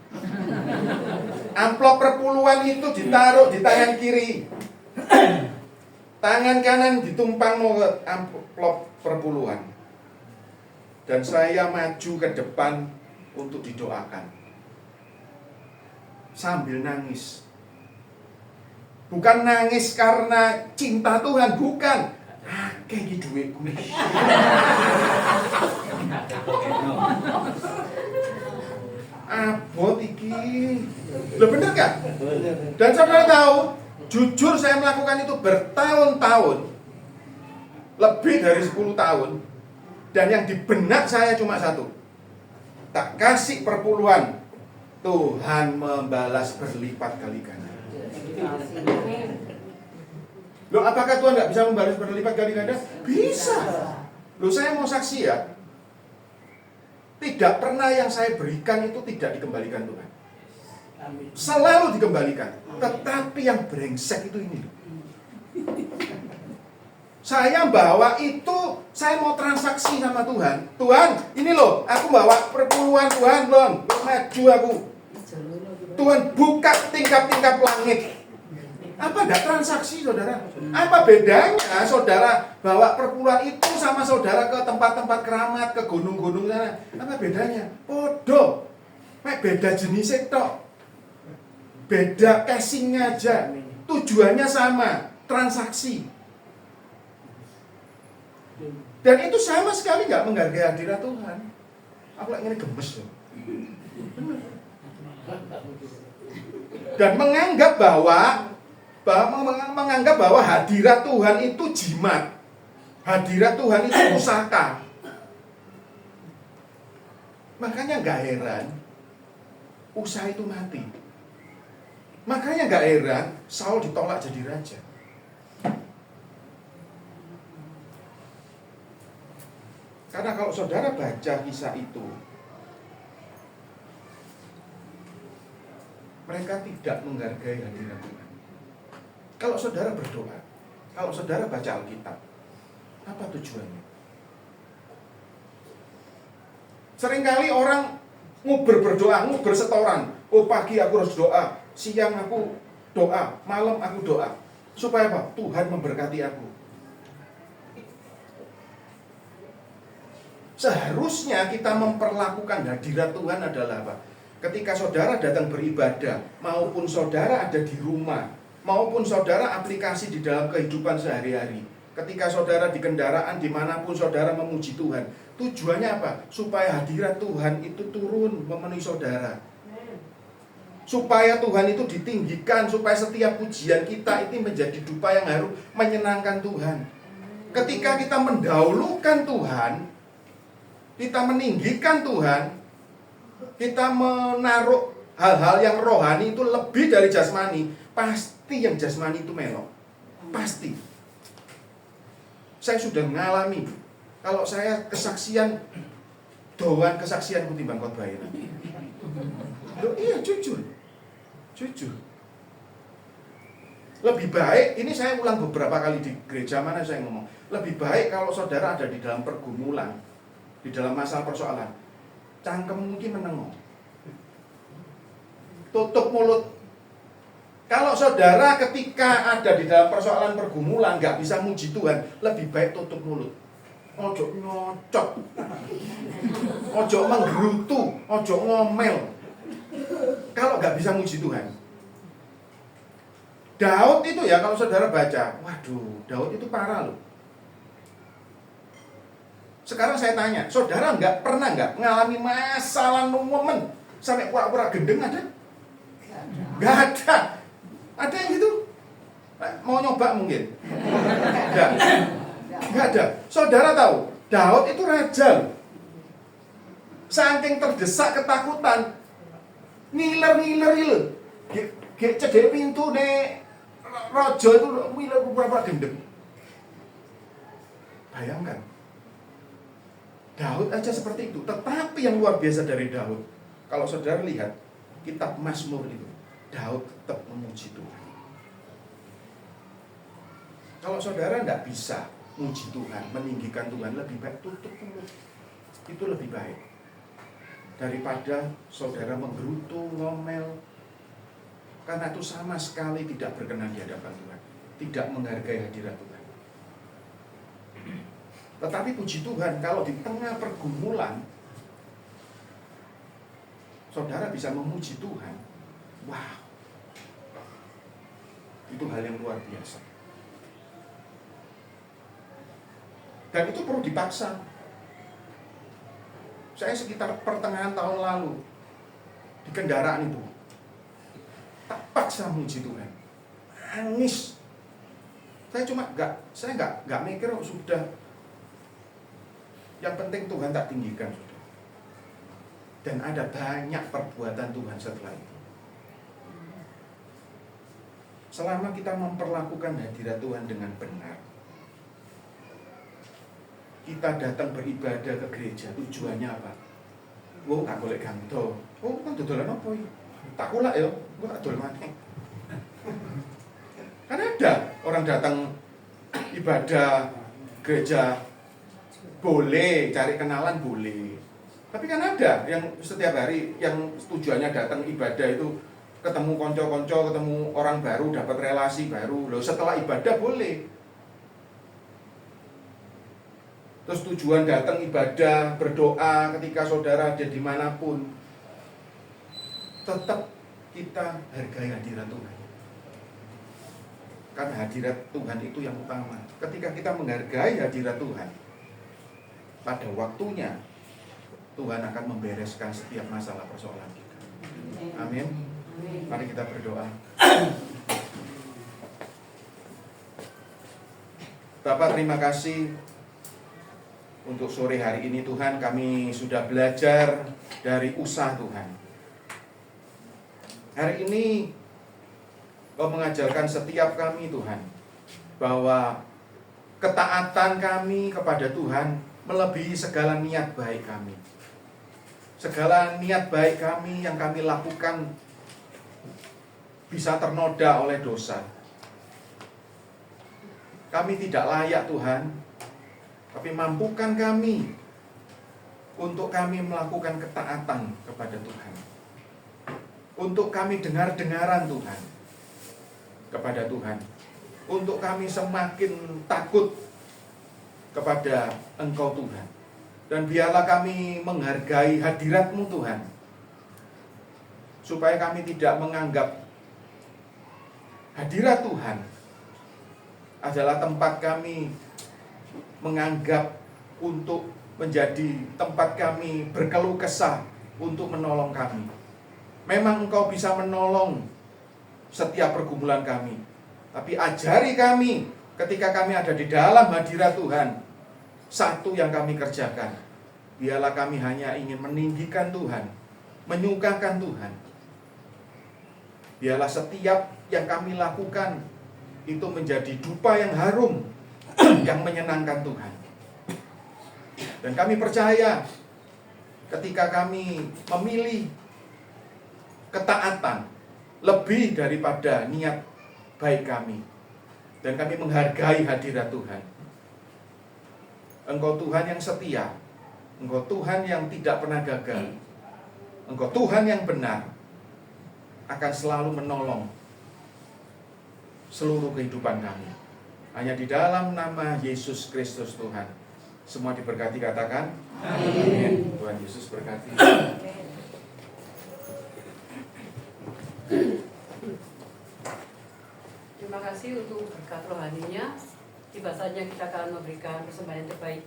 Speaker 4: Amplop perpuluhan itu ditaruh di tangan kiri. Tangan kanan ditumpang ke amplop perpuluhan. Dan saya maju ke depan untuk didoakan. Sambil nangis. Bukan nangis karena cinta Tuhan, bukan. Akeh iki dhuwitku. Abot iki. Loh bener gak? Dan saudara tahu, Jujur saya melakukan itu bertahun-tahun, lebih dari 10 tahun. Dan yang di benak saya cuma satu, tak kasih perpuluhan, Tuhan membalas berlipat kali ganda. Loh, apakah Tuhan nggak bisa membalas berlipat kali ganda? Bisa. Loh, saya mau saksi ya, tidak pernah yang saya berikan itu tidak dikembalikan Tuhan. Selalu dikembalikan. Tetapi yang brengsek itu ini loh. Saya bawa itu, saya mau transaksi sama Tuhan. Tuhan, ini loh, aku bawa perpuluhan Tuhan, Tuhan, maju aku. Tuhan buka tingkap-tingkap langit. Apa enggak transaksi, saudara? Apa bedanya saudara bawa perpuluhan itu sama saudara ke tempat-tempat keramat, ke gunung-gunung sana? Apa bedanya? Podo. Beda jenisnya tok. Beda casingnya aja. Tujuannya sama, transaksi. Dan itu sama sekali nggak menghargai hadirat Tuhan. Aku lagi ini gemes loh. Dan menganggap bahwa hadirat Tuhan itu jimat. Hadirat Tuhan itu pusaka. Makanya nggak heran Usa itu mati. Makanya nggak heran Saul ditolak jadi raja. Karena kalau saudara baca kisah itu, mereka tidak menghargai hadirat Tuhan. Kalau saudara berdoa, kalau saudara baca Alkitab, apa tujuannya? Seringkali orang berdoa, setoran. Oh, pagi aku harus doa, siang aku doa, malam aku doa. Supaya apa? Tuhan memberkati aku. Seharusnya kita memperlakukan hadirat Tuhan adalah apa? Ketika saudara datang beribadah, maupun saudara ada di rumah, maupun saudara aplikasi di dalam kehidupan sehari-hari, ketika saudara di kendaraan, dimanapun saudara memuji Tuhan, tujuannya apa? Supaya hadirat Tuhan itu turun memenuhi saudara, supaya Tuhan itu ditinggikan, supaya setiap pujian kita itu menjadi dupa yang harum, menyenangkan Tuhan. Ketika kita mendahulukan Tuhan, kita meninggikan Tuhan, kita menaruh hal-hal yang rohani itu lebih dari jasmani, pasti yang jasmani itu melok. Pasti. Saya sudah mengalami. Kalau saya kesaksian, doan kesaksian kutimbang khotbah ini. Loh, iya, jujur. Lebih baik, ini saya ulang beberapa kali di gereja mana saya ngomong, lebih baik kalau saudara ada di dalam pergumulan, di dalam masalah persoalan, cangkem mungkin menengok, tutup mulut. Kalau saudara ketika ada di dalam persoalan pergumulan nggak bisa muji Tuhan, lebih baik tutup mulut. Ojo nyocok, ojo menggerutu, ojo ngomel. Kalau nggak bisa muji Tuhan. Daud itu ya, kalau saudara baca, waduh, Daud itu parah loh. Sekarang saya tanya, saudara pernah nggak mengalami masalah momen sampai pura-pura gendeng ada? Nggak ada. Ada yang gitu? Mau nyoba mungkin? Nggak ada. Saudara tahu, Daud itu raja loh. Saking terdesak ketakutan, ngiler. Cedek pintu nih, raja itu ngiler pura-pura gendeng. Bayangkan. Daud aja seperti itu. Tetapi yang luar biasa dari Daud, kalau saudara lihat kitab Mazmur itu, Daud tetap memuji Tuhan. Kalau saudara tidak bisa muji Tuhan, meninggikan Tuhan, lebih baik tutup mulut. Itu lebih baik daripada saudara menggerutu, ngomel. Karena itu sama sekali tidak berkenan di hadapan Tuhan, tidak menghargai hadirat Tuhan. Tetapi puji Tuhan, kalau di tengah pergumulan saudara bisa memuji Tuhan, wow, itu hal yang luar biasa. Dan itu perlu dipaksa. Saya sekitar pertengahan tahun lalu di kendaraan itu tak paksa memuji Tuhan. nangis. Saya nggak mikir, oh, sudah. Yang penting Tuhan tak tinggikan, sudah. Dan ada banyak perbuatan Tuhan setelah itu. Selama kita memperlakukan hadirat Tuhan dengan benar, kita datang beribadah ke gereja, tujuannya apa? Oh, tak boleh ganto. Oh, kan dodolan apa ya? Tak kulak ya, gue tak dodolan maneh. Kan ada orang datang ibadah gereja boleh, cari kenalan boleh. Tapi kan ada yang setiap hari yang tujuannya datang ibadah itu ketemu konco-konco, ketemu orang baru, dapat relasi baru. Loh, setelah ibadah boleh. Terus tujuan datang ibadah, berdoa ketika saudara ada dimanapun, tetap kita hargai hadirat Tuhan. Karena hadirat Tuhan itu yang utama. Ketika kita menghargai hadirat Tuhan, pada waktunya Tuhan akan membereskan setiap masalah persoalan kita. Amin. Mari kita berdoa. Bapak, terima kasih untuk sore hari ini Tuhan. Kami sudah belajar dari usaha Tuhan. Hari ini Kau mengajarkan setiap kami Tuhan, bahwa ketaatan kami kepada Tuhan melebihi segala niat baik kami. Segala niat baik kami yang kami lakukan bisa ternoda oleh dosa. Kami tidak layak Tuhan, tapi mampukan kami untuk kami melakukan ketaatan kepada Tuhan. Untuk kami dengar-dengaran Tuhan kepada Tuhan, untuk kami semakin takut kepada Engkau Tuhan. Dan biarlah kami menghargai hadirat-Mu Tuhan, supaya kami tidak menganggap hadirat Tuhan adalah tempat kami menganggap untuk menjadi tempat kami berkeluh kesah untuk menolong kami. Memang Engkau bisa menolong setiap pergumulan kami, tapi ajari kami ketika kami ada di dalam hadirat Tuhan, satu yang kami kerjakan, biarlah kami hanya ingin meninggikan Tuhan, menyukakan Tuhan. Biarlah setiap yang kami lakukan itu menjadi dupa yang harum, yang menyenangkan Tuhan. Dan kami percaya ketika kami memilih ketaatan lebih daripada niat baik kami, dan kami menghargai hadirat Tuhan, Engkau Tuhan yang setia, Engkau Tuhan yang tidak pernah gagal, Engkau Tuhan yang benar, akan selalu menolong seluruh kehidupan kami. Hanya di dalam nama Yesus Kristus Tuhan. Semua diberkati, katakan amin. Tuhan Yesus berkati.
Speaker 2: Terima kasih untuk berkat rohaninya. Tiba saatnya kita akan memberikan persembahan terbaik.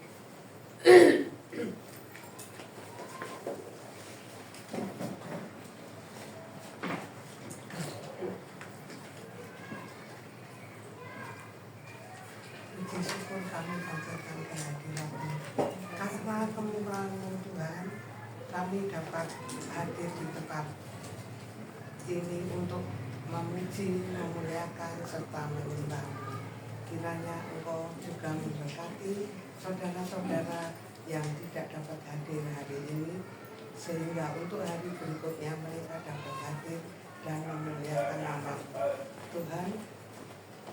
Speaker 7: Puji syukur kami panjatkan kehadiran-Mu. Karena kemurahan-Mu Tuhan, kami dapat hadir di tempat ini untuk memuji, memuliakan, serta menyembah. Kiranya Engkau juga memberkati saudara-saudara yang tidak dapat hadir hari ini, sehingga untuk hari berikutnya mereka dapat hadir dan memuliakan nama Tuhan.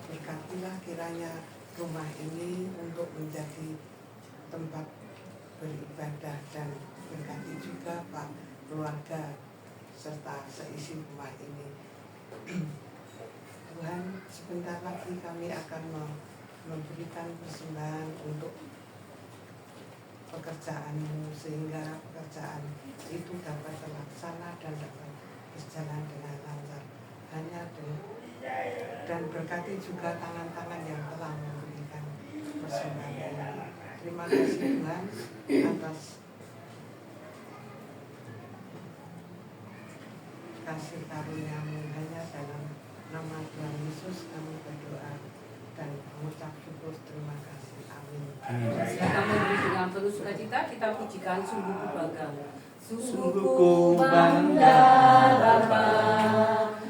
Speaker 7: Berkatilah kiranya rumah ini untuk menjadi tempat beribadah, dan berkati juga Pak, keluarga, serta seisi rumah ini. Tuhan, sebentar lagi kami akan memberikan persembahan untuk pekerjaan-Mu, sehingga pekerjaan itu dapat terlaksana dan dapat berjalan dengan lancar. Dan berkati juga tangan-tangan yang telah memberikan persembahan ini. Terima kasih Tuhan atas kasih karunia-Mu, hanya dalam nama Tuhan Yesus kami berdoa dan mengucap syukur terima kasih. Amin.
Speaker 2: Setelah kami beri dengan penuh sukacita, kita pujikan sungguh bangga.
Speaker 5: Sungguh bangga Bapa,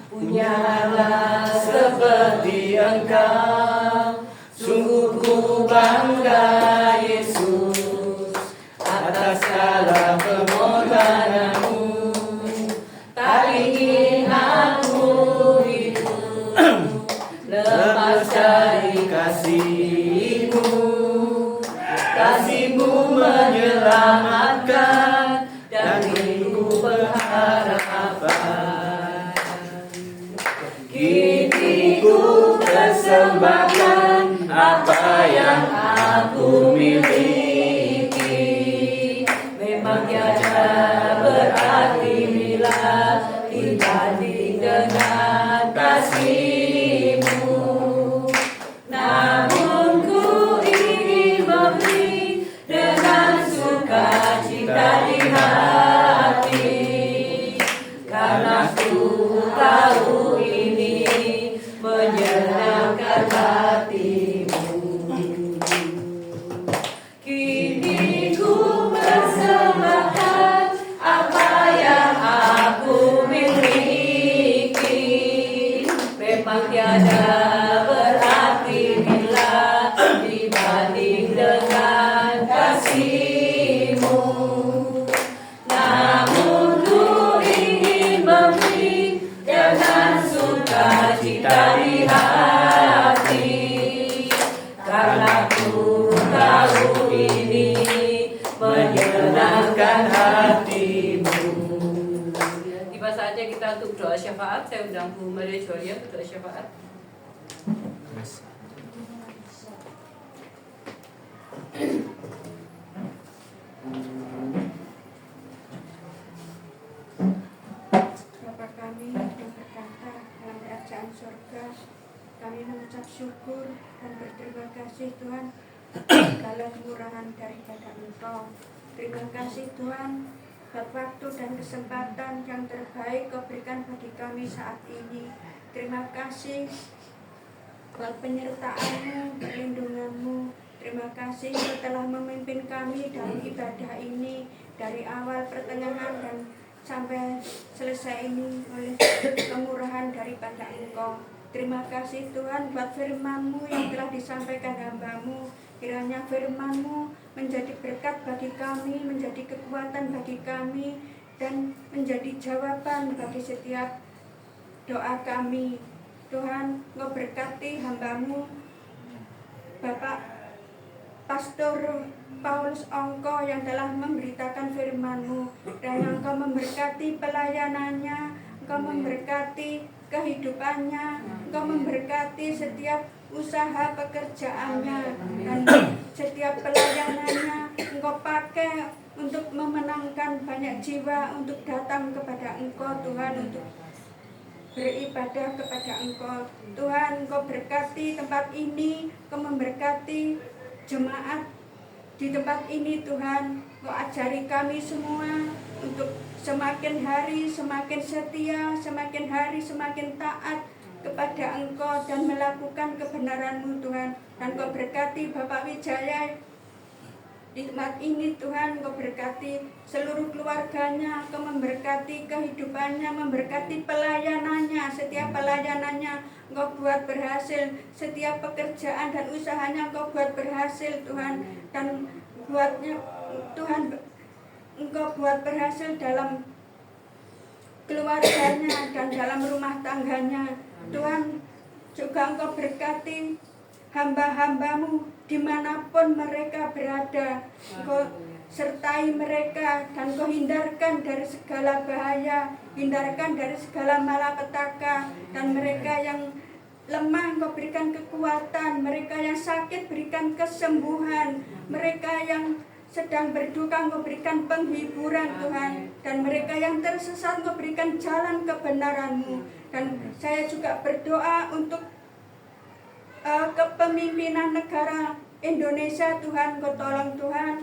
Speaker 5: punya anak seperti Engkau. Sungguh ku bangga Yesus, atas segala pengorbananmu. Tak ingin aku hidup lepas dari kasih-Mu. Kasih-Mu menyelamatkan dan ku berharapan. Kini ku persembahkan apa yang aku miliki. Memang tiada berarti bila dibanding dengan kasih-Mu. Namun ku ingin memberi dengan sukacita di hati, karena ku tahu ini menyenangkan hati-Mu. Kini ku persembahkan apa yang aku miliki. Memang tiada berarti bila dibanding dengan kasih-Mu. Namun ku ingin memberi dengan sukacita di hati, karena ku tahu ini menyenangkan hati-Mu.
Speaker 2: Tiba saatnya kita untuk doa syafaat. Saya undang Bu Maria Joria untuk doa syafaat.
Speaker 8: Bapa kami yang berkata dalam kerajaan surga, kami mengucap syukur dan berterima kasih Tuhan segala kemurahan daripada Engkau. Terima kasih Tuhan buat waktu dan kesempatan yang terbaik Kau berikan bagi kami saat ini. Terima kasih buat penyertaan-Mu, perlindungan-Mu. Terima kasih Kau telah memimpin kami dalam ibadah ini dari awal, pertengahan, dan sampai selesai ini oleh kemurahan daripada Engkau. Terima kasih Tuhan buat firman-Mu yang telah disampaikan hamba-Mu. Kiranya firman-Mu menjadi berkat bagi kami, menjadi kekuatan bagi kami, dan menjadi jawaban bagi setiap doa kami. Tuhan, Engkau berkati hamba-Mu Bapak Pastor Paulus Ongko yang telah memberitakan firman-Mu, dan Engkau memberkati pelayanannya, Engkau memberkati kehidupannya, Engkau memberkati setiap usaha pekerjaannya, dan setiap pelayanannya Engkau pakai untuk memenangkan banyak jiwa untuk datang kepada Engkau Tuhan, untuk beribadah kepada Engkau. Tuhan, Engkau berkati tempat ini, Engkau memberkati jemaat di tempat ini Tuhan. Engkau ajari kami semua untuk semakin hari semakin setia, semakin hari semakin taat kepada Engkau dan melakukan kebenaran-Mu Tuhan. Dan Engkau berkati Bapak Wijaya di tempat ini Tuhan. Engkau berkati seluruh keluarganya, Engkau memberkati kehidupannya, memberkati pelayanannya, setiap pelayanannya Engkau buat berhasil, setiap pekerjaan dan usahanya Engkau buat berhasil Tuhan. Dan buatnya Tuhan, Engkau buat berhasil dalam keluarganya dan dalam rumah tangganya Tuhan. Juga Engkau berkati hamba-hamba-Mu dimanapun mereka berada. Engkau sertai mereka dan Kau hindarkan dari segala bahaya, hindarkan dari segala malapetaka, dan mereka yang lemah Kau berikan kekuatan, mereka yang sakit berikan kesembuhan, mereka yang sedang berduka Kau berikan penghiburan Tuhan, dan mereka yang tersesat Kau berikan jalan kebenaran-Mu. Dan saya juga berdoa untuk kepemimpinan negara Indonesia Tuhan. Kau tolong Tuhan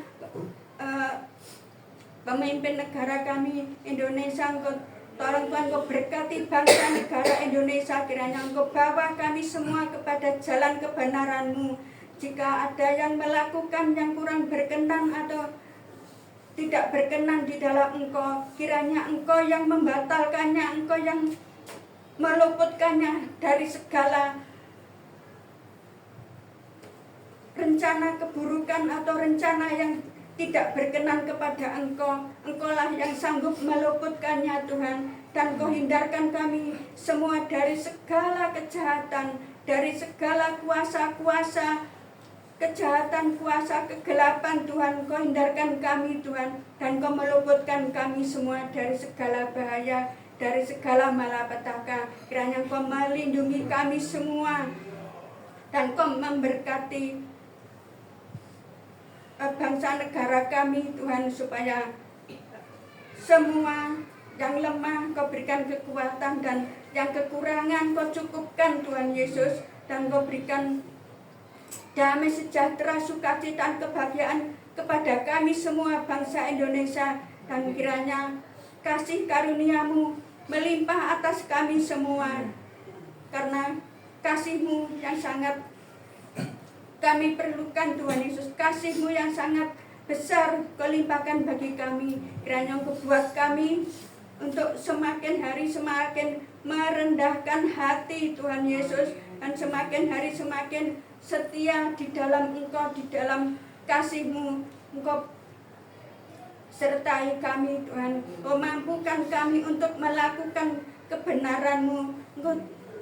Speaker 8: pemimpin negara kami Indonesia, Engkau Tolong Tuhan Engkau berkati bangsa negara Indonesia, kiranya Engkau bawa kami semua kepada jalan kebenaran-Mu. Jika ada yang melakukan yang kurang berkenan atau tidak berkenan di dalam Engkau, kiranya Engkau yang membatalkannya, Engkau yang meluputkannya dari segala rencana keburukan atau rencana yang tidak berkenan kepada Engkau. Engkaulah yang sanggup meluputkannya Tuhan. Dan Engkau hindarkan kami semua dari segala kejahatan, dari segala kuasa-kuasa kejahatan, kuasa kegelapan Tuhan. Engkau hindarkan kami Tuhan, dan Engkau meluputkan kami semua dari segala bahaya, dari segala malapetaka. Kiranya Engkau melindungi kami semua, dan Engkau memberkati bangsa negara kami Tuhan, supaya semua yang lemah Kau berikan kekuatan, dan yang kekurangan Kau cukupkan Tuhan Yesus, dan Kau berikan damai sejahtera, sukacita, dan kebahagiaan kepada kami semua bangsa Indonesia. Dan kiranya kasih karunia-Mu melimpah atas kami semua, karena kasih-Mu yang sangat kami perlukan Tuhan Yesus. Kasih-Mu yang sangat besar Kau limpahkan bagi kami. Kiranya Engkau buat kami untuk semakin hari semakin merendahkan hati Tuhan Yesus, dan semakin hari semakin setia di dalam Engkau, di dalam kasih-Mu. Engkau sertai kami Tuhan. Engkau mampukan kami untuk melakukan kebenaran-Mu. Engkau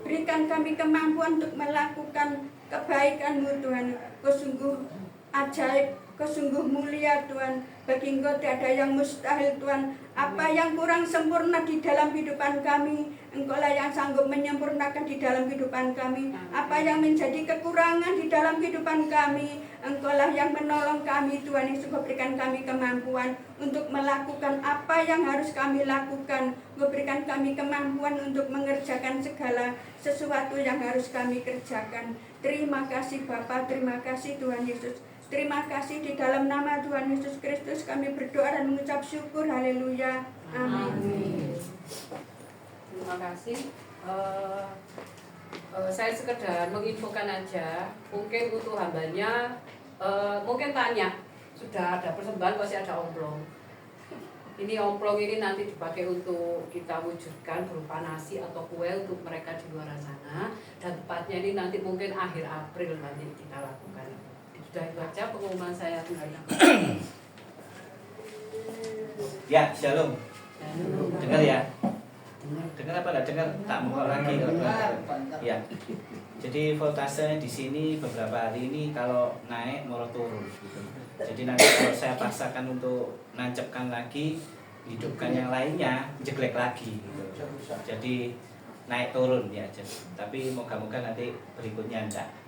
Speaker 8: berikan kami kemampuan untuk melakukan kebaikan-Mu Tuhan. Kau sungguh ajaib, Kau sungguh mulia Tuhan. Bagi Engkau tidak ada yang mustahil Tuhan. Apa yang kurang sempurna di dalam kehidupan kami, Engkau-lah yang sanggup menyempurnakan di dalam kehidupan kami. Apa yang menjadi kekurangan di dalam kehidupan kami, Engkau-lah yang menolong kami Tuhan Yesus. Engkau berikan kami kemampuan untuk melakukan apa yang harus kami lakukan. Engkau berikan kami kemampuan untuk mengerjakan segala sesuatu yang harus kami kerjakan. Terima kasih Bapa, terima kasih Tuhan Yesus. Terima kasih, di dalam nama Tuhan Yesus Kristus kami berdoa dan mengucap syukur. Haleluya. Amin.
Speaker 2: Terima kasih. Saya sekedar menginfokan aja, mungkin untuk hambanya, mungkin tanya, sudah ada persembahan, masih ada omplong. Ini omplong ini nanti dipakai untuk kita wujudkan berupa nasi atau kue untuk mereka di luar sana, dan tepatnya ini nanti mungkin akhir April nanti kita lakukan. Sudah itu aja pengumuman saya kembali.
Speaker 5: Ya, shalom. Dengar ya. Dengar apa nggak dengar? Tak mau lagi. Ya. Jadi voltase di sini beberapa hari ini kalau naik mau turun. Jadi nanti kalau saya paksakan untuk nancapkan lagi, hidupkan yang lainnya, jelek lagi. Gitu. Jadi naik turun ya. Tapi moga-moga nanti berikutnya enggak.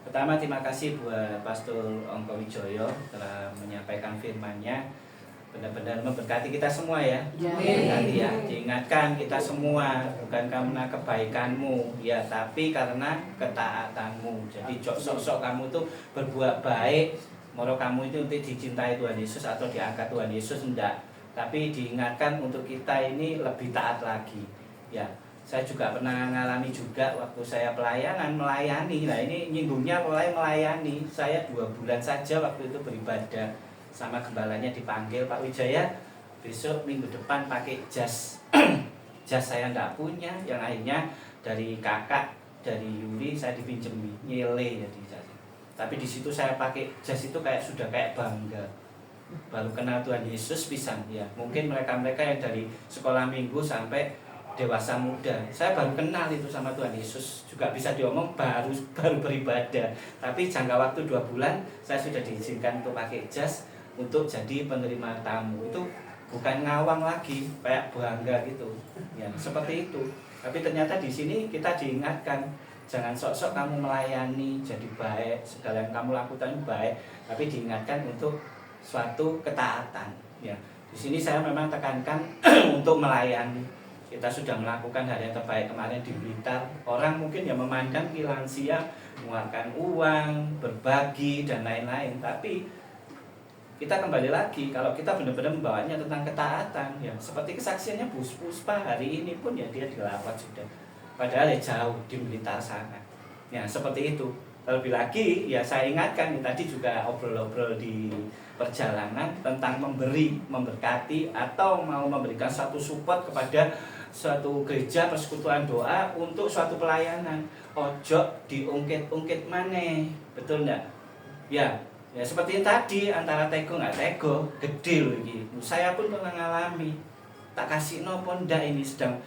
Speaker 5: Pertama, terima kasih buat Pastor Ongko Wijoyo telah menyampaikan firman-Nya. Benar-benar memberkati kita semua ya. Berkati ya. Diingatkan kita semua, bukan karena kebaikanmu ya, tapi karena ketaatanmu. Jadi sok-sok kamu tuh berbuat baik, moro kamu itu untuk dicintai Tuhan Yesus atau diangkat Tuhan Yesus, enggak. Tapi diingatkan untuk kita ini lebih taat lagi. Ya. Saya juga pernah mengalami juga waktu saya pelayanan, melayani. Nah ini nyinggungnya mulai melayani. Saya 2 bulan saja waktu itu beribadah, sama gembalanya dipanggil, Pak Wijaya besok minggu depan pakai jas. Jas saya enggak punya, yang akhirnya dari kakak, dari Yuri saya dipinjem nyele jadi jas. Tapi di situ saya pakai jas itu sudah kayak bangga. Baru kenal Tuhan Yesus pisan ya. Mungkin mereka-mereka yang dari sekolah minggu sampai dewasa muda, saya baru kenal itu sama Tuhan Yesus, juga bisa diomong baru beribadah. Tapi jangka waktu 2 bulan saya sudah diizinkan untuk pakai jas untuk jadi penerima tamu. Itu bukan ngawang lagi kayak bangga gitu ya, seperti itu. Tapi ternyata di sini kita diingatkan, jangan sok-sok kamu melayani jadi baik, segala yang kamu lakukan baik, tapi diingatkan untuk suatu ketaatan ya. Di sini saya memang tekankan untuk melayani. Kita sudah melakukan hal yang terbaik kemarin di Blitar. Orang mungkin yang memandang lansia, mengeluarkan uang, berbagi dan lain-lain. Tapi kita kembali lagi kalau kita benar-benar membawanya tentang ketaatan ya, seperti kesaksiannya Bu Puspa hari ini pun ya dia dilawat sudah, padahal ya jauh di Blitar sana ya, seperti itu. Terlebih lagi ya saya ingatkan tadi juga obrol-obrol di perjalanan tentang memberi, memberkati atau mau memberikan satu support kepada suatu gereja persekutuan doa untuk suatu pelayanan. Ojo diungkit-ungkit maneh, betul enggak? Ya seperti tadi antara tego nggak tego, gede loh ini. Saya pun pernah ngalami. Tak kasih nopo ndak ini sedang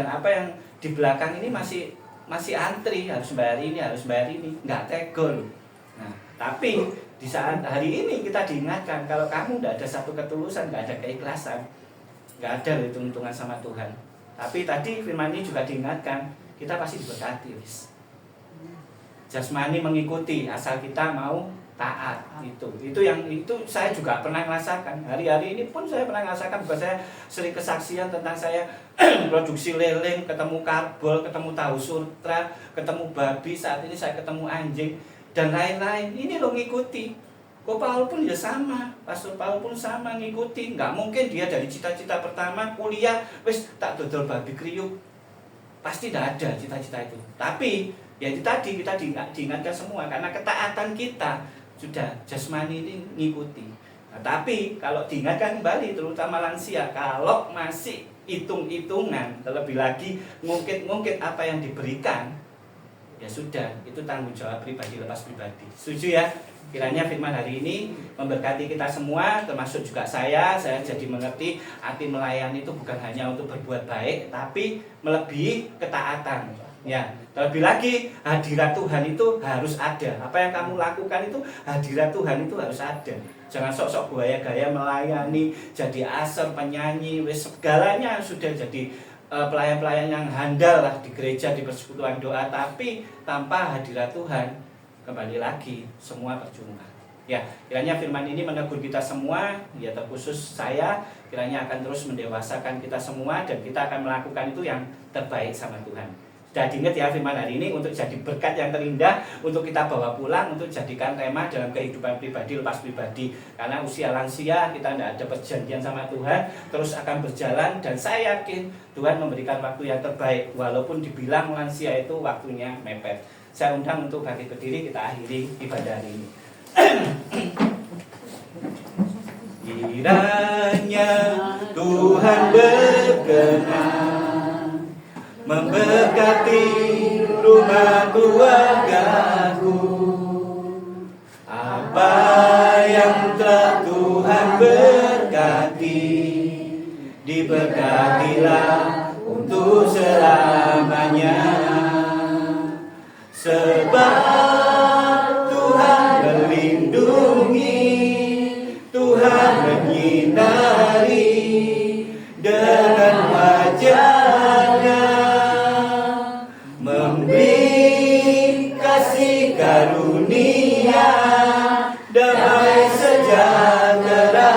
Speaker 5: apa yang di belakang ini masih antri, harus bayar ini, nggak tego loh. Nah, tapi di saat hari ini kita diingatkan kalau kamu nggak ada satu ketulusan, nggak ada keikhlasan, nggak ada hitung-hitungan sama Tuhan. Tapi tadi firman ini juga diingatkan kita pasti diberkati, wis. Jasmani mengikuti asal kita mau taat itu saya juga pernah merasakan. Hari-hari ini pun saya pernah merasakan, bukan saya sering kesaksian tentang saya produksi leleng, ketemu karbol, ketemu tahu surtra, ketemu babi, saat ini saya ketemu anjing dan lain-lain. Ini lo ngikuti. Kok Paul pun ya sama, Pastor Paul pun sama ngikuti. Nggak mungkin dia dari cita-cita pertama kuliah wis tak dodol babi kriuk. Pasti tidak ada cita-cita itu. Tapi ya itu tadi kita diingatkan semua karena ketaatan kita sudah jasmani ini ngikuti. Nah, tapi kalau diingatkan kembali terutama lansia, kalau masih hitung-hitungan, terlebih lagi ngungkit-ngungkit apa yang diberikan, ya sudah, itu tanggung jawab pribadi lepas pribadi. Setuju ya? Kiranya firman hari ini memberkati kita semua, termasuk juga saya jadi mengerti arti melayani itu bukan hanya untuk berbuat baik, tapi melebihi ketaatan. Ya, terlebih lagi hadirat Tuhan itu harus ada. Apa yang kamu lakukan itu hadirat Tuhan itu harus ada. Jangan sok-sok gaya-gaya melayani, jadi asal penyanyi, segalanya sudah jadi pelayan-pelayan yang handal lah di gereja, di persekutuan doa, tapi tanpa hadirat Tuhan kembali lagi semua percuma. Ya, kiranya firman ini menegur kita semua, ya terkhusus saya, kiranya akan terus mendewasakan kita semua dan kita akan melakukan itu yang terbaik sama Tuhan. Sudah diingat ya firman hari ini untuk jadi berkat yang terindah, untuk kita bawa pulang, untuk jadikan tema dalam kehidupan pribadi lepas pribadi. Karena usia lansia kita tidak ada perjanjian sama Tuhan, terus akan berjalan dan saya yakin Tuhan memberikan waktu yang terbaik. Walaupun dibilang lansia itu waktunya mepet. Saya undang untuk bangkit berdiri, kita akhiri ibadah hari ini. Kiranya Tuhan berkenan memberkati rumah keluargaku. Apa yang telah Tuhan berkati, diberkatilah untuk selamanya. Sebab Tuhan melindungi, Tuhan menyinari dengan wajah-Nya, memberi kasih karunia, damai sejahtera.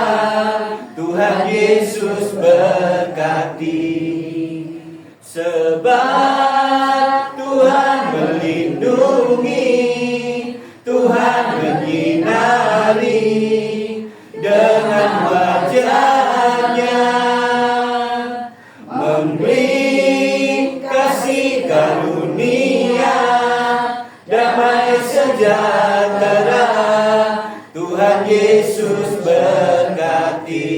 Speaker 5: Tuhan Yesus berkati. Sebab Tuhan melindungi, Tuhan menyinari dengan wajah-Nya, memberi kasih karunia, damai sejahtera. Tuhan Yesus berkati.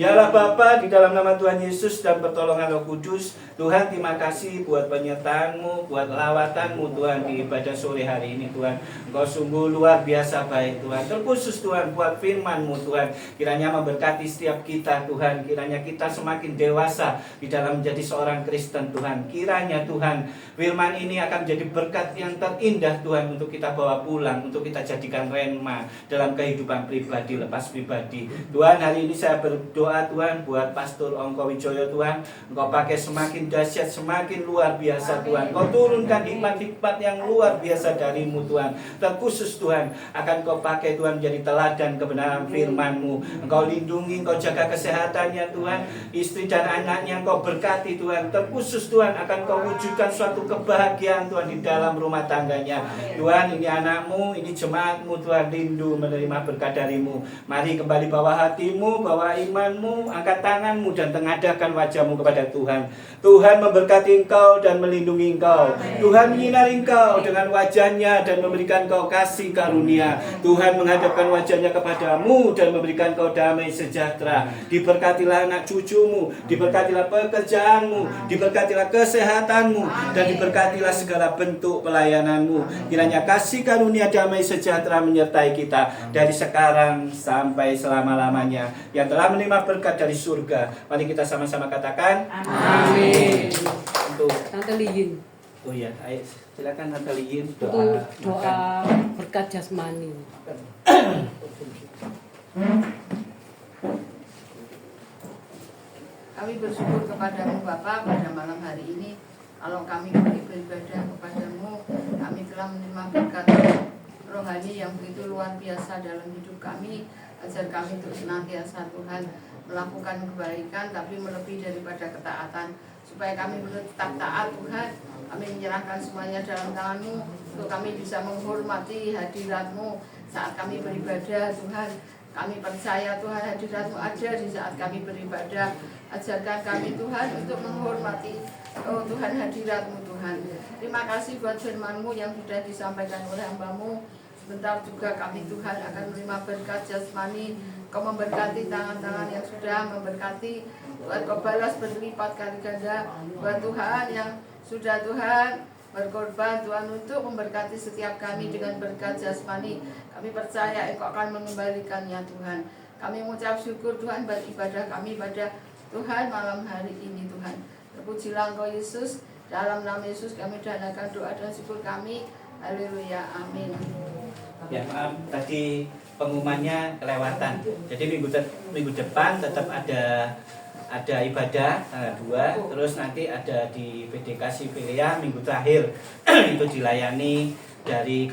Speaker 5: Yalah Bapa, di dalam nama Tuhan Yesus dan pertolongan Roh Kudus, Tuhan terima kasih buat penyertaan-Mu, buat lawatan-Mu Tuhan di ibadah sore hari ini Tuhan. Engkau sungguh luar biasa baik Tuhan. Terkhusus Tuhan buat firman-Mu Tuhan, kiranya memberkati setiap kita Tuhan. Kiranya kita semakin dewasa di dalam menjadi seorang Kristen Tuhan. Kiranya Tuhan firman ini akan menjadi berkat yang terindah Tuhan untuk kita bawa pulang, untuk kita jadikan rema dalam kehidupan pribadi lepas pribadi. Tuhan hari ini saya berdoa Tuhan buat Pastor Ongko Wijoyo Tuhan. Engkau pakai semakin dahsyat, semakin luar biasa Tuhan. Engkau turunkan hikmat-hikmat yang luar biasa darimu Tuhan. Terkhusus Tuhan akan Kau pakai Tuhan menjadi teladan kebenaran firman-Mu. Engkau lindungi, Engkau jaga kesehatannya Tuhan. Istri dan anaknya Engkau berkati Tuhan. Terkhusus Tuhan akan Kau wujudkan suatu kebahagiaan Tuhan di dalam rumah tangganya. Tuhan, ini anakmu, ini jemaatmu Tuhan, rindu menerima berkat darimu. Mari kembali bawa hatimu, bawa imanmu, angkat tanganmu dan tengadahkan wajahmu kepada Tuhan. Tuhan memberkati engkau dan melindungi engkau. Tuhan menyinari engkau dengan wajahnya dan memberikan engkau kasih karunia. Tuhan menghadapkan wajahnya kepadamu dan memberikan engkau damai sejahtera. Diberkatilah anak cucumu, diberkatilah pekerjaanmu, diberkatilah kesehatanmu, dan diberkatilah segala bentuk pelayananmu. Kiranya kasih karunia damai sejahtera menyertai kita dari sekarang sampai selama-lamanya. Yang telah menerima berkat dari surga, mari kita sama-sama katakan amin. Untuk
Speaker 2: Tante Liyin,
Speaker 5: oh ya, ayo silakan Tante Liyin
Speaker 2: untuk
Speaker 5: doa
Speaker 2: doa berkat jasmani.
Speaker 6: Kami bersyukur kepadamu Bapa pada malam hari ini. Kalau kami beribadah kepadamu, kami telah menerima berkat rohani yang begitu luar biasa dalam hidup kami. Ajar kami untuk senantiasa Tuhan melakukan kebaikan, tapi melebihi daripada ketaatan. Supaya kami boleh tetap taat Tuhan. Kami menyerahkan semuanya dalam tangan-Mu, untuk kami bisa menghormati hadirat-Mu saat kami beribadah Tuhan. Kami percaya Tuhan hadirat-Mu ada di saat kami beribadah. Ajarkan kami Tuhan untuk menghormati Tuhan hadirat-Mu Tuhan. Terima kasih buat firman-Mu yang sudah disampaikan oleh hamba-Mu. Sebentar juga kami Tuhan akan menerima berkat jasmani. Kau memberkati tangan-tangan yang sudah memberkati. Tuhan Kau balas berlipat kali ganda buat Tuhan yang sudah Tuhan berkorban Tuhan untuk memberkati setiap kami dengan berkat jasmani. Kami percaya Engkau akan mengembalikannya Tuhan. Kami mengucap syukur Tuhan buat ibadah kami pada Tuhan malam hari ini Tuhan. Terpujilah Engkau Yesus. Dalam nama Yesus kami danakan doa dan syukur kami. Haleluya. Amin.
Speaker 5: Ya maaf tadi pengumumannya kelewatan. Jadi minggu depan tetap ada ibadah tanggal 2, terus nanti ada di PDK Sivilia minggu terakhir itu dilayani dari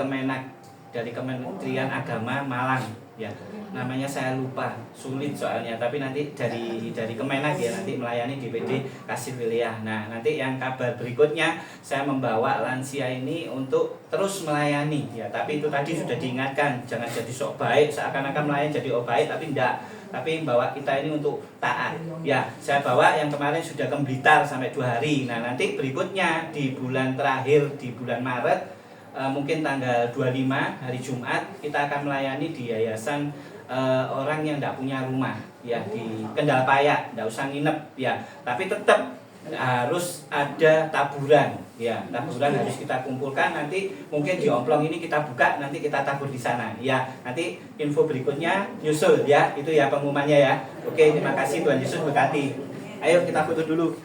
Speaker 5: Kementerian Agama Malang ya. Namanya saya lupa, sulit soalnya, tapi nanti dari Kemenak ya, nanti melayani di PD Kasih Wilayah. Nah, nanti yang kabar berikutnya saya membawa lansia ini untuk terus melayani ya, tapi itu tadi sudah diingatkan, jangan jadi sok baik seakan-akan melayani jadi baik, tapi enggak. Tapi bawa kita ini untuk taat. Ya, saya bawa yang kemarin sudah ke Blitar sampai 2 hari. Nah, nanti berikutnya di bulan terakhir di bulan Maret mungkin tanggal 25 hari Jumat kita akan melayani di yayasan orang yang tidak punya rumah ya, di Kendal Payak, tidak usah nginep ya, tapi tetap harus ada taburan ya, taburan harus kita kumpulkan. Nanti mungkin di omplong ini kita buka, nanti kita tabur di sana ya. Nanti info berikutnya nyusul ya, itu ya pengumumannya ya. Oke, terima kasih, Tuhan Yesus berkati. Ayo kita foto dulu.